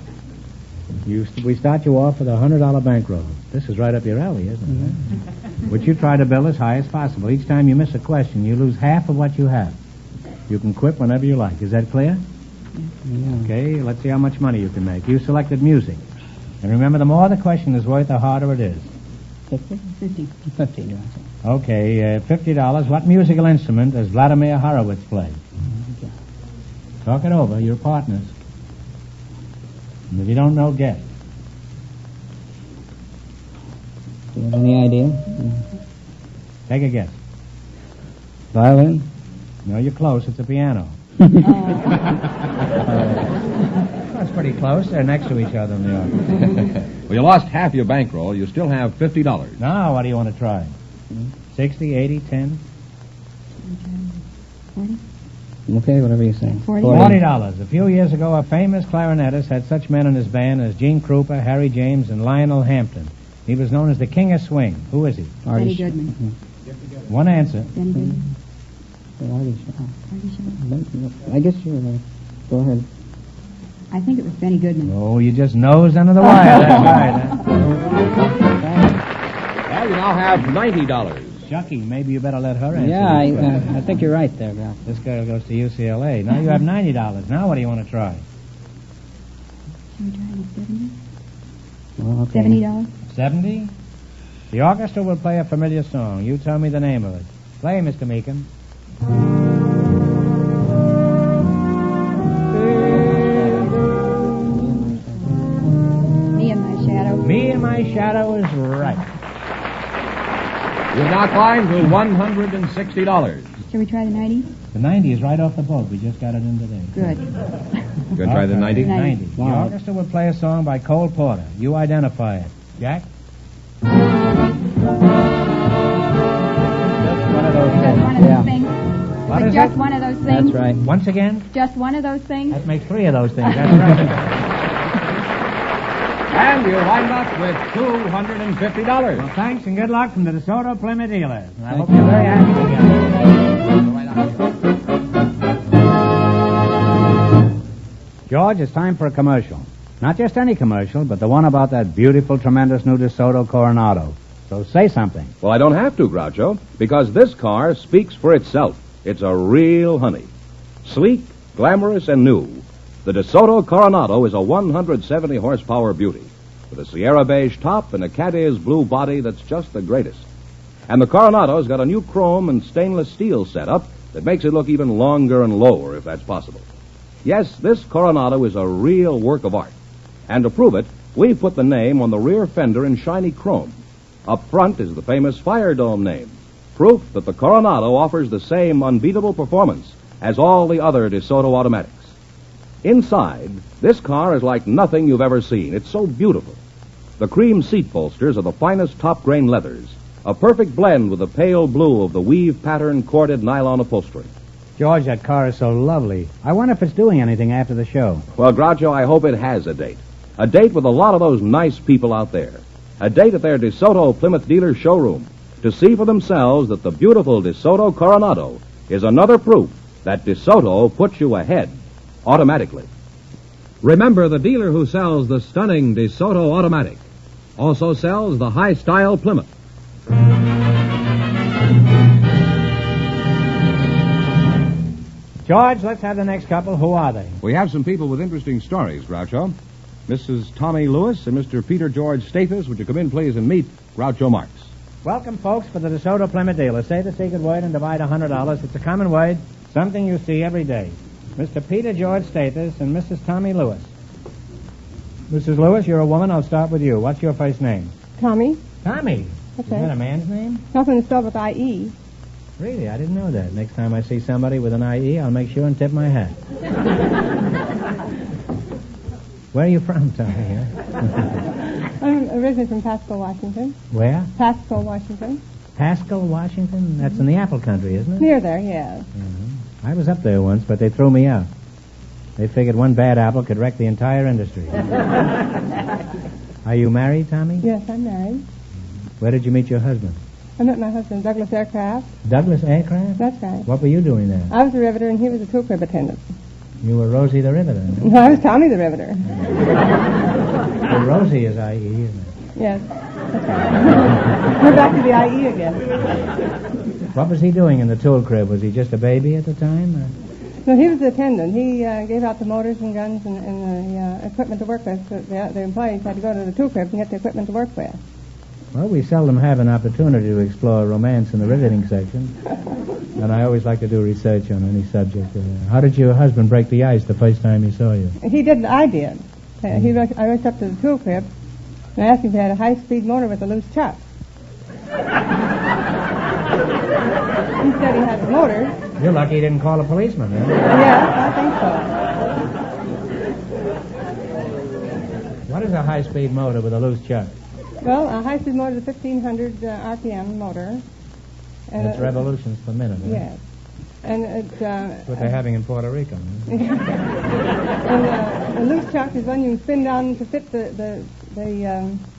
We start you off with a $100 bankroll. This is right up your alley, isn't it? Mm-hmm. Which you try to build as high as possible. Each time you miss a question, you lose half of what you have. You can quit whenever you like. Is that clear? Yeah. Okay, let's see how much money you can make. You selected music. And remember, the more the question is worth, the harder it is. 50? 50. Okay, $50. What musical instrument does Vladimir Horowitz play? Okay. Talk it over. You're partners. And if you don't know, guess. Do you have any idea? Take a guess. Violin? No, you're close. It's a piano. That's pretty close. They're next to each other in the office. Well, you lost half your bankroll. You still have $50. Now, what do you want to try? 60, 80, 10? 40? Okay, whatever you say. $40. A few years ago, a famous clarinetist had such men in his band as Gene Krupa, Harry James, and Lionel Hampton. He was known as the King of Swing. Who is he? Benny Goodman. One answer. Benny Goodman. I guess you're right. Go ahead. I think it was Benny Goodman. Oh, you just nosed under the wire. That's right. Well, you now have $90. Chucky, maybe you better let her answer. Yeah, I think you're right there, Gal. This girl goes to UCLA. Now you have $90. Now what do you want to try? Should we try the 70? Well, okay. $70? 70? The orchestra will play a familiar song. You tell me the name of it. Play, Mr. Meekin. Me and My Shadow. Me and My Shadow is right. You've now climbed to $160. Shall we try the 90? The 90 is right off the boat. We just got it in today. Good. You going to try the 90? 90. The orchestra will play a song by Cole Porter. You identify it. Jack? One of those Just one of those things. What is Just it? one of those things. That's right. Once again? Just one of those things. That makes 3 of those things. That's right. And you wind up with $250. Well, thanks and good luck from the DeSoto Plymouth dealers. And I hope you're very happy together. George, it's time for a commercial. Not just any commercial, but the one about that beautiful, tremendous new DeSoto Coronado. So say something. Well, I don't have to, Groucho, because this car speaks for itself. It's a real honey. Sleek, glamorous, and new. The DeSoto Coronado is a 170-horsepower beauty with a Sierra beige top and a Cadiz blue body that's just the greatest. And the Coronado's got a new chrome and stainless steel setup that makes it look even longer and lower, if that's possible. Yes, this Coronado is a real work of art. And to prove it, we've put the name on the rear fender in shiny chrome. Up front is the famous Fire Dome name, proof that the Coronado offers the same unbeatable performance as all the other DeSoto automatics. Inside, this car is like nothing you've ever seen. It's so beautiful. The cream seat bolsters are the finest top-grain leathers, a perfect blend with the pale blue of the weave pattern corded nylon upholstery. George, that car is so lovely. I wonder if it's doing anything after the show. Well, Groucho, I hope it has a date. A date with a lot of those nice people out there. A date at their DeSoto Plymouth dealer showroom to see for themselves that the beautiful DeSoto Coronado is another proof that DeSoto puts you ahead automatically. Remember, the dealer who sells the stunning DeSoto automatic also sells the high-style Plymouth. George, let's have the next couple. Who are they? We have some people with interesting stories, Groucho. Mrs. Tommy Lewis and Mr. Peter George Stathis, would you come in, please, and meet Groucho Marx? Welcome, folks, for the DeSoto Plymouth dealer. Say the secret word and divide $100. It's a common word, something you see every day. Mr. Peter George Stathis and Mrs. Tommy Lewis. Mrs. Lewis, you're a woman. I'll start with you. What's your first name? Tommy. Tommy? That's Is that right. a man's name? Nothing spelled with I-E. Really? I didn't know that. Next time I see somebody with an I-E, I'll make sure and tip my hat. Where are you from, Tommy? I'm originally from Pasco, Washington. Where? Pasco, Washington. Pasco, Washington? That's in the apple country, isn't it? Near there, yes. I was up there once, but they threw me out. They figured one bad apple could wreck the entire industry. Are you married, Tommy? Yes, I'm married. Where did you meet your husband? I met my husband, Douglas Aircraft. Douglas Aircraft? That's right. What were you doing there? I was a riveter, and he was a tool crib attendant. You were Rosie the Riveter. No, I was Tommy the Riveter. Well, Rosie is I.E., isn't it? Yes, that's right. We're back to the I.E. again. What was he doing in the tool crib? Was he just a baby at the time? Or? No, he was the attendant. He gave out the motors and guns and the equipment to work with. So the employees had to go to the tool crib and get the equipment to work with. Well, we seldom have an opportunity to explore romance in the riveting section. And I always like to do research on any subject. How did your husband break the ice the first time he saw you? He did. I did. I rushed up to the tool crib and I asked him if he had a high-speed motor with a loose chuck. He said he had the motor. You're lucky he didn't call a policeman, huh? Yes, I think so. What is a high-speed motor with a loose chuck? Well, a high-speed motor is a 1,500 RPM motor. And it's revolutions per minute, huh? Yes. And it's... That's what they're having in Puerto Rico, huh? And a loose chuck is one you can spin down to fit the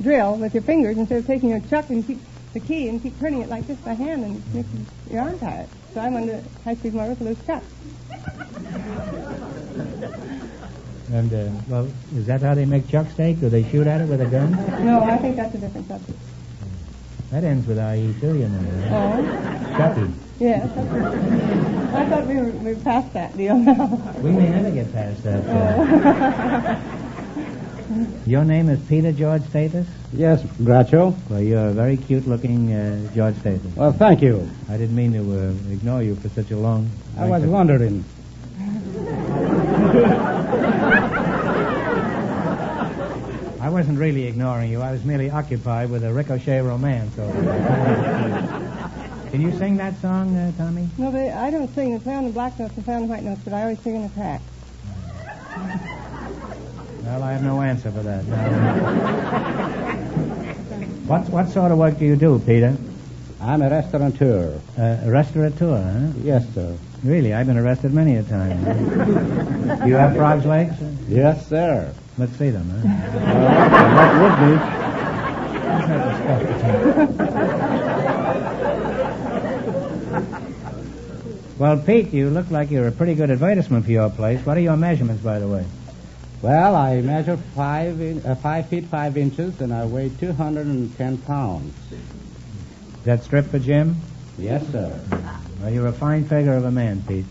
drill with your fingers instead of taking your chuck and keep the key and keep turning it like this by hand and make your arm tired. So I wanted a high-speed motor with a loose chuck. And, well, is that how they make chuck steak? Do they shoot at it with a gun? No, I think that's a different subject. That ends with IE too, you know. Right? Oh? Chucky. Yes. I thought we were past that deal now. We may never get past that. Your name is Peter George Stathis? Yes, Groucho. Well, you're a very cute-looking George Stathis. Well, thank you. I didn't mean to ignore you for such a long... I was wondering. I wasn't really ignoring you. I was merely occupied with a ricochet romance. Can you sing that song, Tommy? No, I don't sing. I play on the black notes and play on the white notes, but I always sing in the crack. Well, I have no answer for that. What sort of work do you do, Peter? I'm a restaurateur. A restaurateur, huh? Yes, sir. Really? I've been arrested many a time. Do you have frog's legs? Yes, sir. Let's see them, huh? That would be. Well, Pete, you look like you're a pretty good advertisement for your place. What are your measurements, by the way? Well, I measure 5 feet 5 inches, and I weigh 210 pounds. Is that strip for Jim? Yes, sir. Well, you're a fine figure of a man, Pete.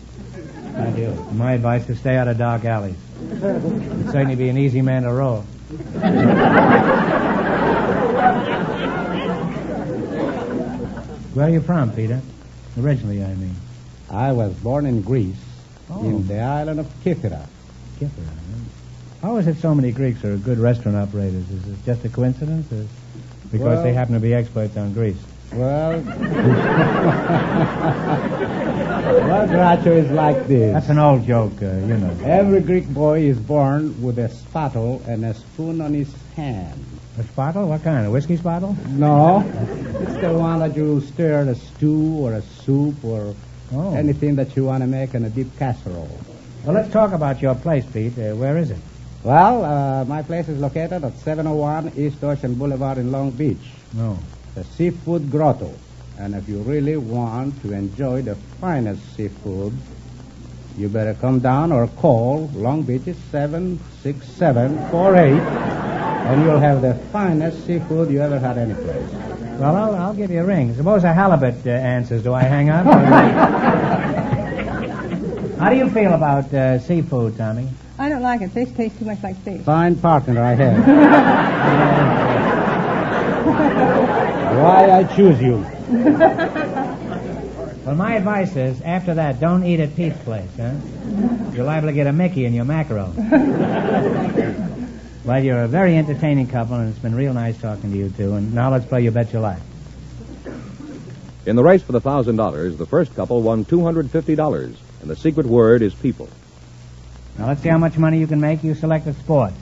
Thank you. My advice is stay out of dark alleys. You'd certainly be an easy man to roll. Where are you from, Peter? Originally, I mean. I was born in Greece, in the island of Kythera. Kythera, huh? How is it so many Greeks are good restaurant operators? Is it just a coincidence, or because they happen to be experts on Greece? Well, Groucho is like this. That's an old joke, you know. Every Greek boy is born with a spattle and a spoon on his hand. A spattle? What kind? A whiskey spattle? No. It's the one that you stir a stew or a soup or anything that you want to make in a deep casserole. Well, let's talk about your place, Pete. Where is it? Well, my place is located at 701 East Ocean Boulevard in Long Beach. No. The Seafood Grotto. And if you really want to enjoy the finest seafood, you better come down or call. Long Beach is 76748, and you'll have the finest seafood you ever had any place. Well, I'll give you a ring. Suppose a halibut answers. Do I hang up? How do you feel about seafood, Tommy? I don't like it. Fish tastes too much like fish. Fine partner I have. Why I choose you. Well, my advice is, after that, don't eat at Pete's place, huh? You're liable to get a Mickey in your mackerel. Well, you're a very entertaining couple, and it's been real nice talking to you two. And now let's play You Bet Your Life. In the race for the $1,000, the first couple won $250, and the secret word is people. Now let's see how much money you can make. You selected sports.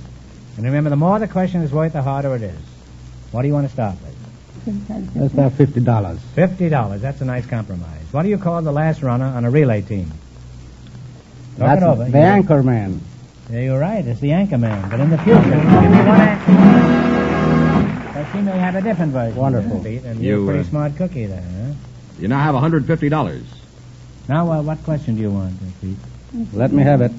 And remember, the more the question is worth, the harder it is. What do you want to start with? Let's have $50. $50. That's a nice compromise. What do you call the last runner on a relay team? That's the anchor man. Yeah, you're right. It's the anchor man. But in the future, give me one anchor. But she may have a different version. Wonderful. Pete, and you're a pretty smart cookie there, huh? You now have $150. Now, what question do you want, Pete? Let me have it.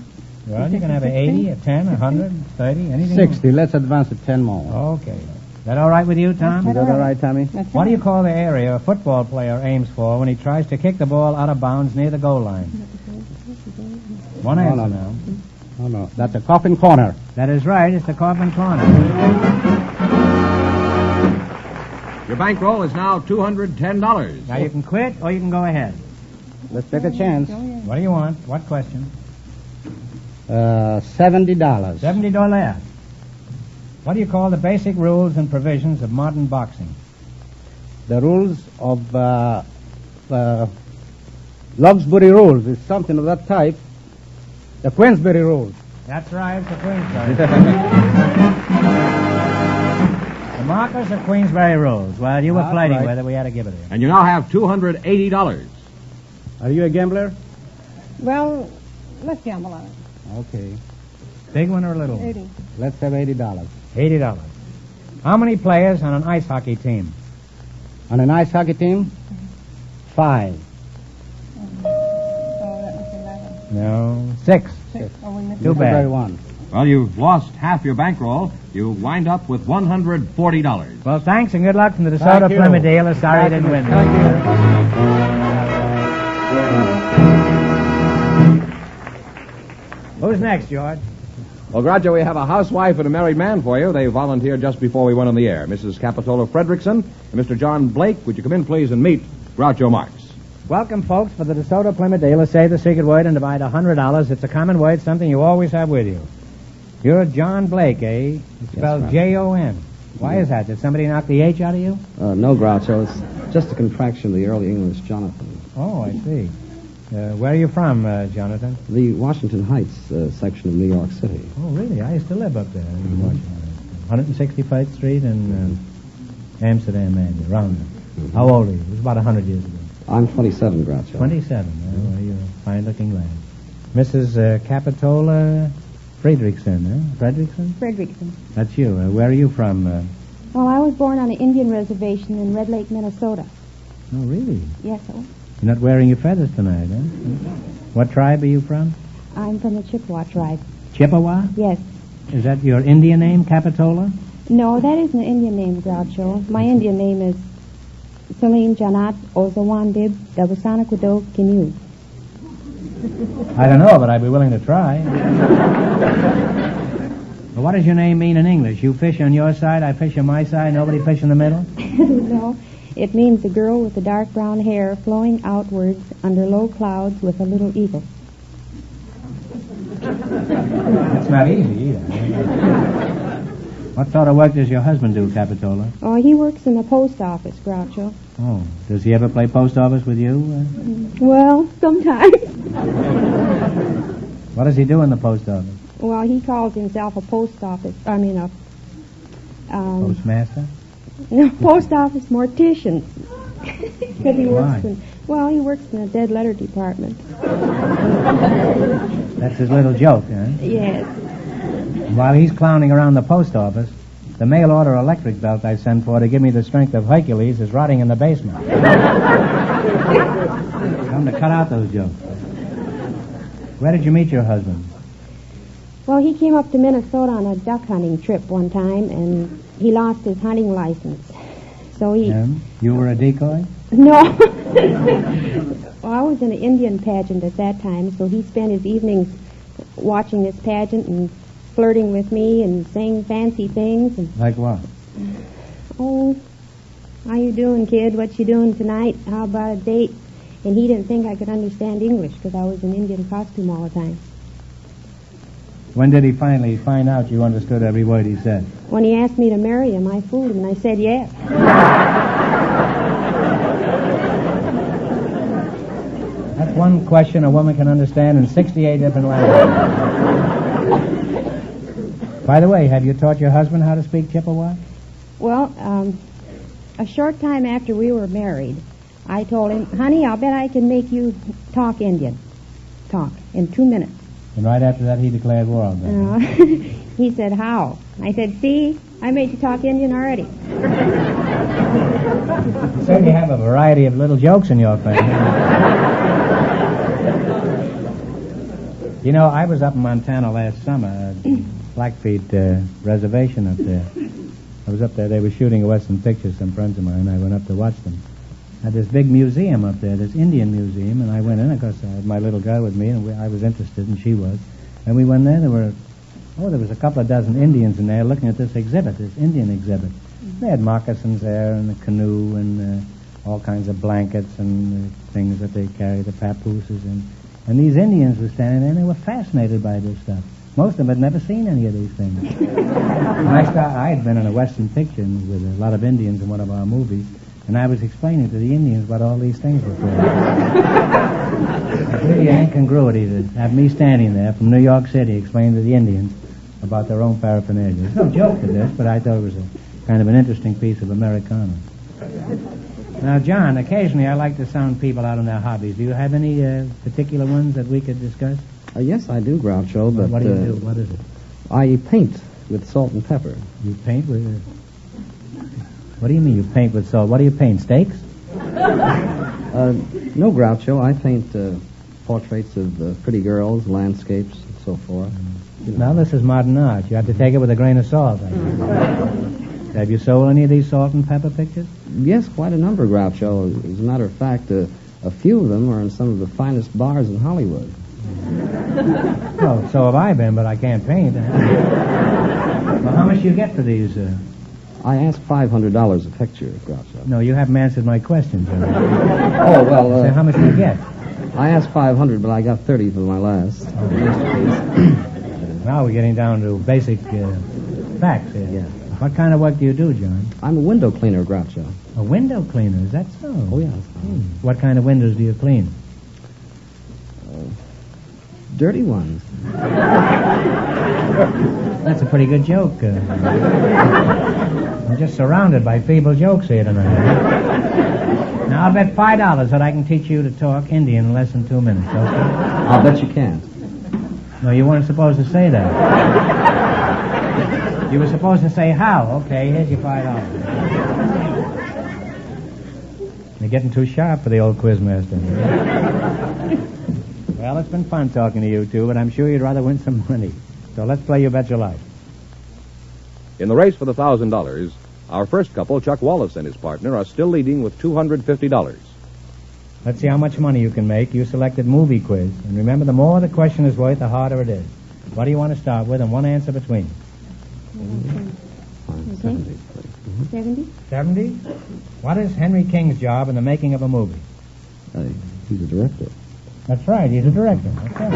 Well, you can have an 80, a 10, a 100, 30, anything. 60. Let's advance it 10 more. Okay. Is that all right with you, Tom? Is that all right, Tommy? What do you call the area a football player aims for when he tries to kick the ball out of bounds near the goal line? One answer now. Oh, no. That's a coffin corner. That is right. It's the coffin corner. Your bankroll is now $210. Now you can quit or you can go ahead. Let's take a chance. What do you want? What question? $70. $70. What do you call the basic rules and provisions of modern boxing? The rules of Love's-Bury rules is something of that type. The Queensberry rules. That's right, it's the Queensberry. The markers of Queensberry rules. Well, you were fighting with it. We had to give it to you. And you now have $280. Are you a gambler? Well, let's gamble on it. Okay. Big one or a little one? 80. Let's have $80. $80. How many players on an ice hockey team? On an ice hockey team? 5. No, 6. Too bad. Well, you've lost half your bankroll. You wind up with $140. Well, thanks and good luck from the DeSoto Plymouth dealer. Sorry you didn't win. Thank you. Who's next, George? Well, Groucho, we have a housewife and a married man for you. They volunteered just before we went on the air. Mrs. Capitola Fredrickson and Mr. John Blake. Would you come in, please, and meet Groucho Marx? Welcome, folks, for the DeSoto Plymouth dealer. Say the secret word and divide $100. It's a common word, something you always have with you. You're John Blake, eh? It's spelled right. J-O-N. Why is that? Did somebody knock the H out of you? No, Groucho. It's just a contraction of the early English Jonathan. Oh, I see. Where are you from, Jonathan? The Washington Heights section of New York City. Oh, really? I used to live up there in Washington. 165th Street and Amsterdam, around there. How old are you? It was about 100 years ago. I'm 27, Groucho. 27. Well, you're a fine-looking lad. Mrs. Capitola Fredrickson, huh? Fredrickson. That's you. Where are you from? Well, I was born on an Indian reservation in Red Lake, Minnesota. Oh, really? Yes, sir. You're not wearing your feathers tonight, huh? What tribe are you from? I'm from the Chippewa tribe. Chippewa? Yes. Is that your Indian name, Capitola? No, that isn't an Indian name, Groucho. My Indian name is Celine Janat Ozawandib Dabasanakudo Kinu. I don't know, but I'd be willing to try. Well, what does your name mean in English? You fish on your side, I fish on my side, nobody fish in the middle? No, it means a girl with the dark brown hair flowing outwards under low clouds with a little eagle. That's not easy either. What sort of work does your husband do, Capitola? Oh, he works in the post office, Groucho. Oh, does he ever play post office with you? Well, sometimes. What does he do in the post office? Well, he calls himself a postmaster? No, post office mortician. Because he works he works in the dead letter department. That's his little joke, huh? Yes. While he's clowning around the post office, the mail order electric belt I sent for to give me the strength of Hercules is rotting in the basement. Come to cut out those jokes. Where did you meet your husband? Well, he came up to Minnesota on a duck hunting trip one time, and he lost his hunting license. So he... You were a decoy? No. Well, I was in an Indian pageant at that time, so he spent his evenings watching this pageant and flirting with me and saying fancy things. And, like what? Oh, how you doing, kid? What you doing tonight? How about a date? And he didn't think I could understand English because I was in Indian costume all the time. When did he finally find out you understood every word he said? When he asked me to marry him, I fooled him, and I said yes. That's one question a woman can understand in 68 different languages. By the way, have you taught your husband how to speak Chippewa? Well, a short time after we were married, I told him, honey, I'll bet I can make you talk Indian. Talk in 2 minutes. And right after that, he declared war on them. He said, how? I said, see, I made you talk Indian already. You certainly have a variety of little jokes in your family. You know, I was up in Montana last summer, Blackfeet Reservation up there. I was up there. They were shooting a Western picture, some friends of mine. I went up to watch them. Had this big museum up there, this Indian museum, and I went in. Of course, I had my little girl with me, and I was interested, and she was. And we went there. There was a couple of dozen Indians in there looking at this exhibit, this Indian exhibit. They had moccasins there, and a canoe, and all kinds of blankets and things that they carry, the papooses, and these Indians were standing there, and they were fascinated by this stuff. Most of them had never seen any of these things. And I had been in a Western picture with a lot of Indians in one of our movies, and I was explaining to the Indians what all these things were for. It's really an incongruity to have me standing there from New York City explaining to the Indians about their own paraphernalia. There's no joke to this, but I thought it was a kind of an interesting piece of Americana. Now, John, occasionally I like to sound people out on their hobbies. Do you have any particular ones that we could discuss? Yes, I do, Groucho, but... What do you do? What is it? I paint with salt and pepper. You paint with... What do you mean you paint with salt? What do you paint, steaks? No, Groucho. I paint portraits of pretty girls, landscapes, and so forth. You know. Now, this is modern art. You have to take it with a grain of salt. Have you sold any of these salt and pepper pictures? Yes, quite a number, Groucho. As a matter of fact, a few of them are in some of the finest bars in Hollywood. Well, so have I been, but I can't paint. Well, how much do you get for these? I asked $500 a picture, Groucho. No, you haven't answered my question, John. Oh, well... So how much do you get? I asked $500, but I got $30 for my last. Now we're getting down to basic facts here. Yeah. What kind of work do you do, John? I'm a window cleaner, Groucho. A window cleaner? Is that so? Oh, yes. What kind of windows do you clean? Dirty ones. That's a pretty good joke. I'm just surrounded by feeble jokes here tonight. Now, I'll bet $5 that I can teach you to talk Indian in less than 2 minutes, okay? I'll bet you can't. No, you weren't supposed to say that. You were supposed to say how. Okay, here's your $5. You're getting too sharp for the old quizmaster. Well, it's been fun talking to you two, but I'm sure you'd rather win some money. So let's play You Bet Your Life. In the race for the $1,000, our first couple, Chuck Wallace and his partner, are still leading with $250. Let's see how much money you can make. You selected movie quiz. And remember, the more the question is worth, the harder it is. What do you want to start with, and one answer between? 70. 70? What is Henry King's job in the making of a movie? He's a director. That's right, he's a director. That's right.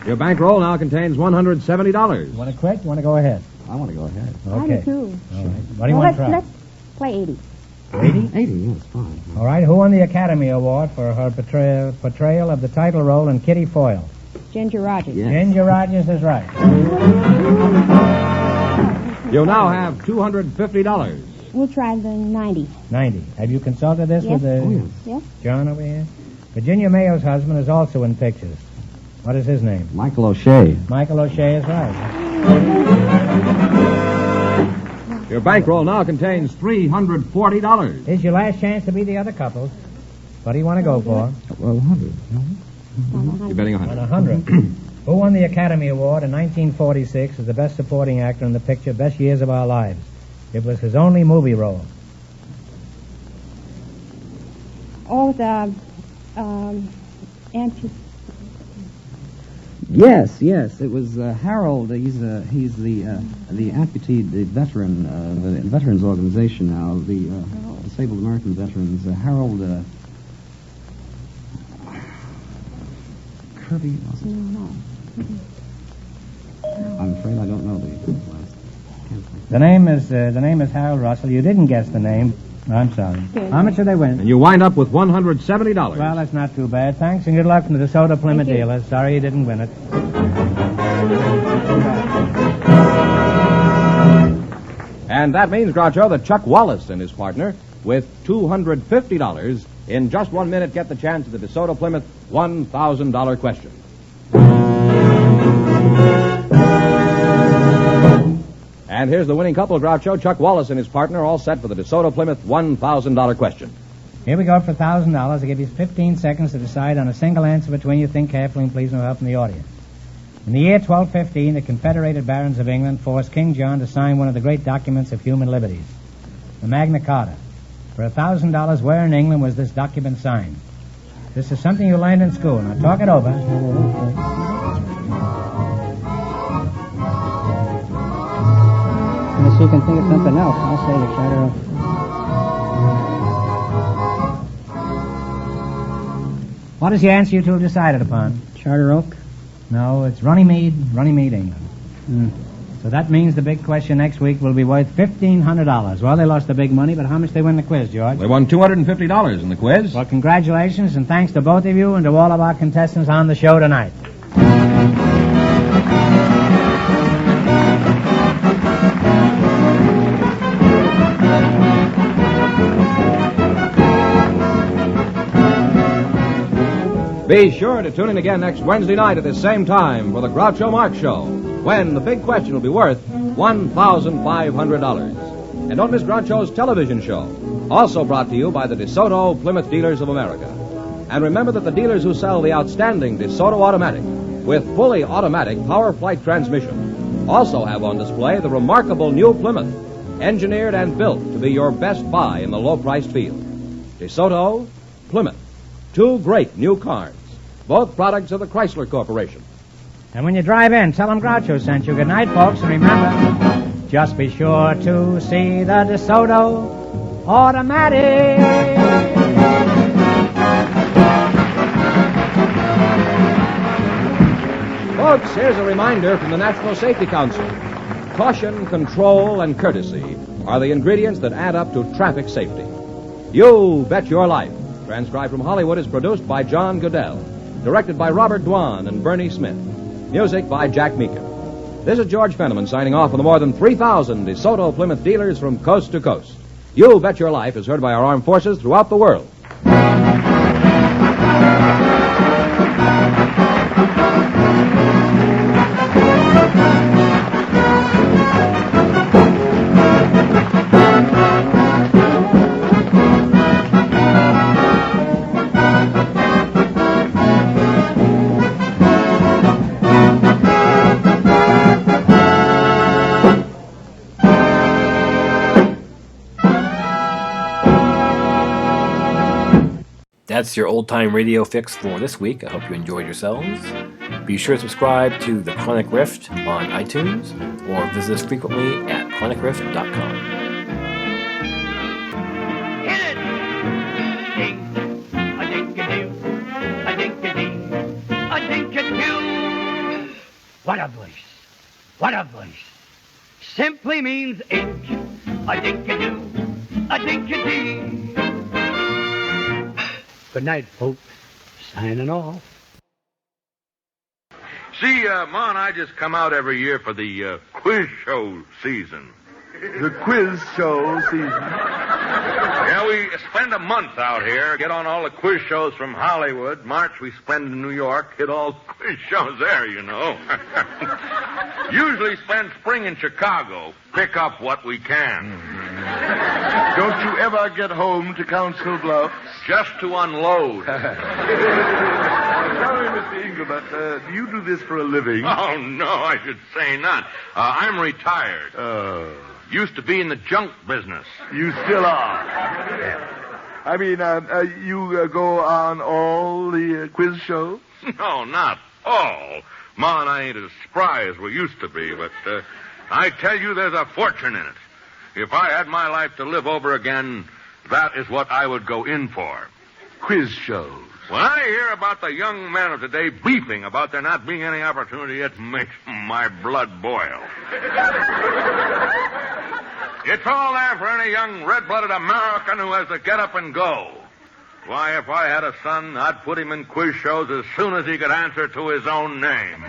Your bankroll now contains $170. You want to quit? You want to go ahead? I want to go ahead. Okay. I do, too. All right. What do you want to try? Let's play 80. 80? 80, yes, fine. All right, who won the Academy Award for her portrayal of the title role in Kitty Foyle? Ginger Rogers. Yes. Ginger Rogers is right. You now have $250. We'll try the 90. 90. Have you consulted this Yes. with Yes. John over here? Virginia Mayo's husband is also in pictures. What is his name? Michael O'Shea. Michael O'Shea is right. Your bankroll now contains $340. Here's your last chance to be the other couples. What do you want to go for? Well, 100. You're betting 100. 100. Who won the Academy Award in 1946 as the best supporting actor in the picture Best Years of Our Lives? It was his only movie role. Oh, the anti. Yes, it was Harold. He's the amputee, the veteran, the veterans organization now, the disabled American veterans. Harold Kirby. No. I'm afraid I don't know the last. The name is Harold Russell. You didn't guess the name. I'm sorry. Good. How much did they win? And you wind up with $170. Well, that's not too bad. Thanks, and good luck from the DeSoto Plymouth Thank you. dealers. Sorry you didn't win it. And that means, Groucho, that Chuck Wallace and his partner, with $250, in just 1 minute get the chance at the DeSoto Plymouth $1,000 question. And here's the winning couple, Groucho, Chuck Wallace and his partner, all set for the DeSoto Plymouth $1,000 question. Here we go for $1,000. I'll give you 15 seconds to decide on a single answer between you. Think carefully and please no help from the audience. In the year 1215, the Confederated Barons of England forced King John to sign one of the great documents of human liberties, the Magna Carta. For $1,000, where in England was this document signed? This is something you learned in school. Now talk it over. Unless you can think of something else, I'll say the Charter Oak. What is the answer you two have decided upon? Charter Oak? No, it's Runnymede, England. So that means the big question next week will be worth $1,500. Well, they lost the big money, but how much they win the quiz, George? They won $250 in the quiz. Well, congratulations, and thanks to both of you and to all of our contestants on the show tonight. Be sure to tune in again next Wednesday night at the same time for the Groucho Marx Show, when the big question will be worth $1,500. And don't miss Groucho's television show, also brought to you by the DeSoto Plymouth Dealers of America. And remember that the dealers who sell the outstanding DeSoto Automatic with fully automatic power flight transmission also have on display the remarkable new Plymouth, engineered and built to be your best buy in the low-priced field. DeSoto, Plymouth, two great new cars, both products of the Chrysler Corporation. And when you drive in, tell them Groucho sent you. Good night, folks, and remember, just be sure to see the DeSoto Automatic. Folks, here's a reminder from the National Safety Council. Caution, control, and courtesy are the ingredients that add up to traffic safety. You Bet Your Life, transcribed from Hollywood, is produced by John Goodell, directed by Robert Dwan and Bernie Smith, music by Jack Meekin. This is George Fenneman signing off for the more than 3,000 DeSoto Plymouth dealers from coast to coast. You Bet Your Life is heard by our armed forces throughout the world. That's your old-time radio fix for this week. I hope you enjoyed yourselves. Be sure to subscribe to The Chronic Rift on iTunes or visit us frequently at chronicrift.com. What a voice. What a voice. Simply means ink. A dink-a-doo. A dink-a-dee. Good night, folks. Signing off. See, Ma and I just come out every year for the quiz show season. The quiz show season? Yeah, we spend a month out here, get on all the quiz shows from Hollywood. March we spend in New York, hit all quiz shows there, you know. Usually spend spring in Chicago, pick up what we can. Don't you ever get home to Council Bluffs? Just to unload. Tell me, Mr. Engelbert, do you do this for a living? Oh, no, I should say not. I'm retired. Used to be in the junk business. You still are? I mean, you go on all the quiz shows? No, not all. Ma and I ain't as spry as we used to be, but I tell you there's a fortune in it. If I had my life to live over again, that is what I would go in for. Quiz shows. When I hear about the young men of today beefing about there not being any opportunity, it makes my blood boil. It's all there for any young red-blooded American who has to get up and go. Why, if I had a son, I'd put him in quiz shows as soon as he could answer to his own name.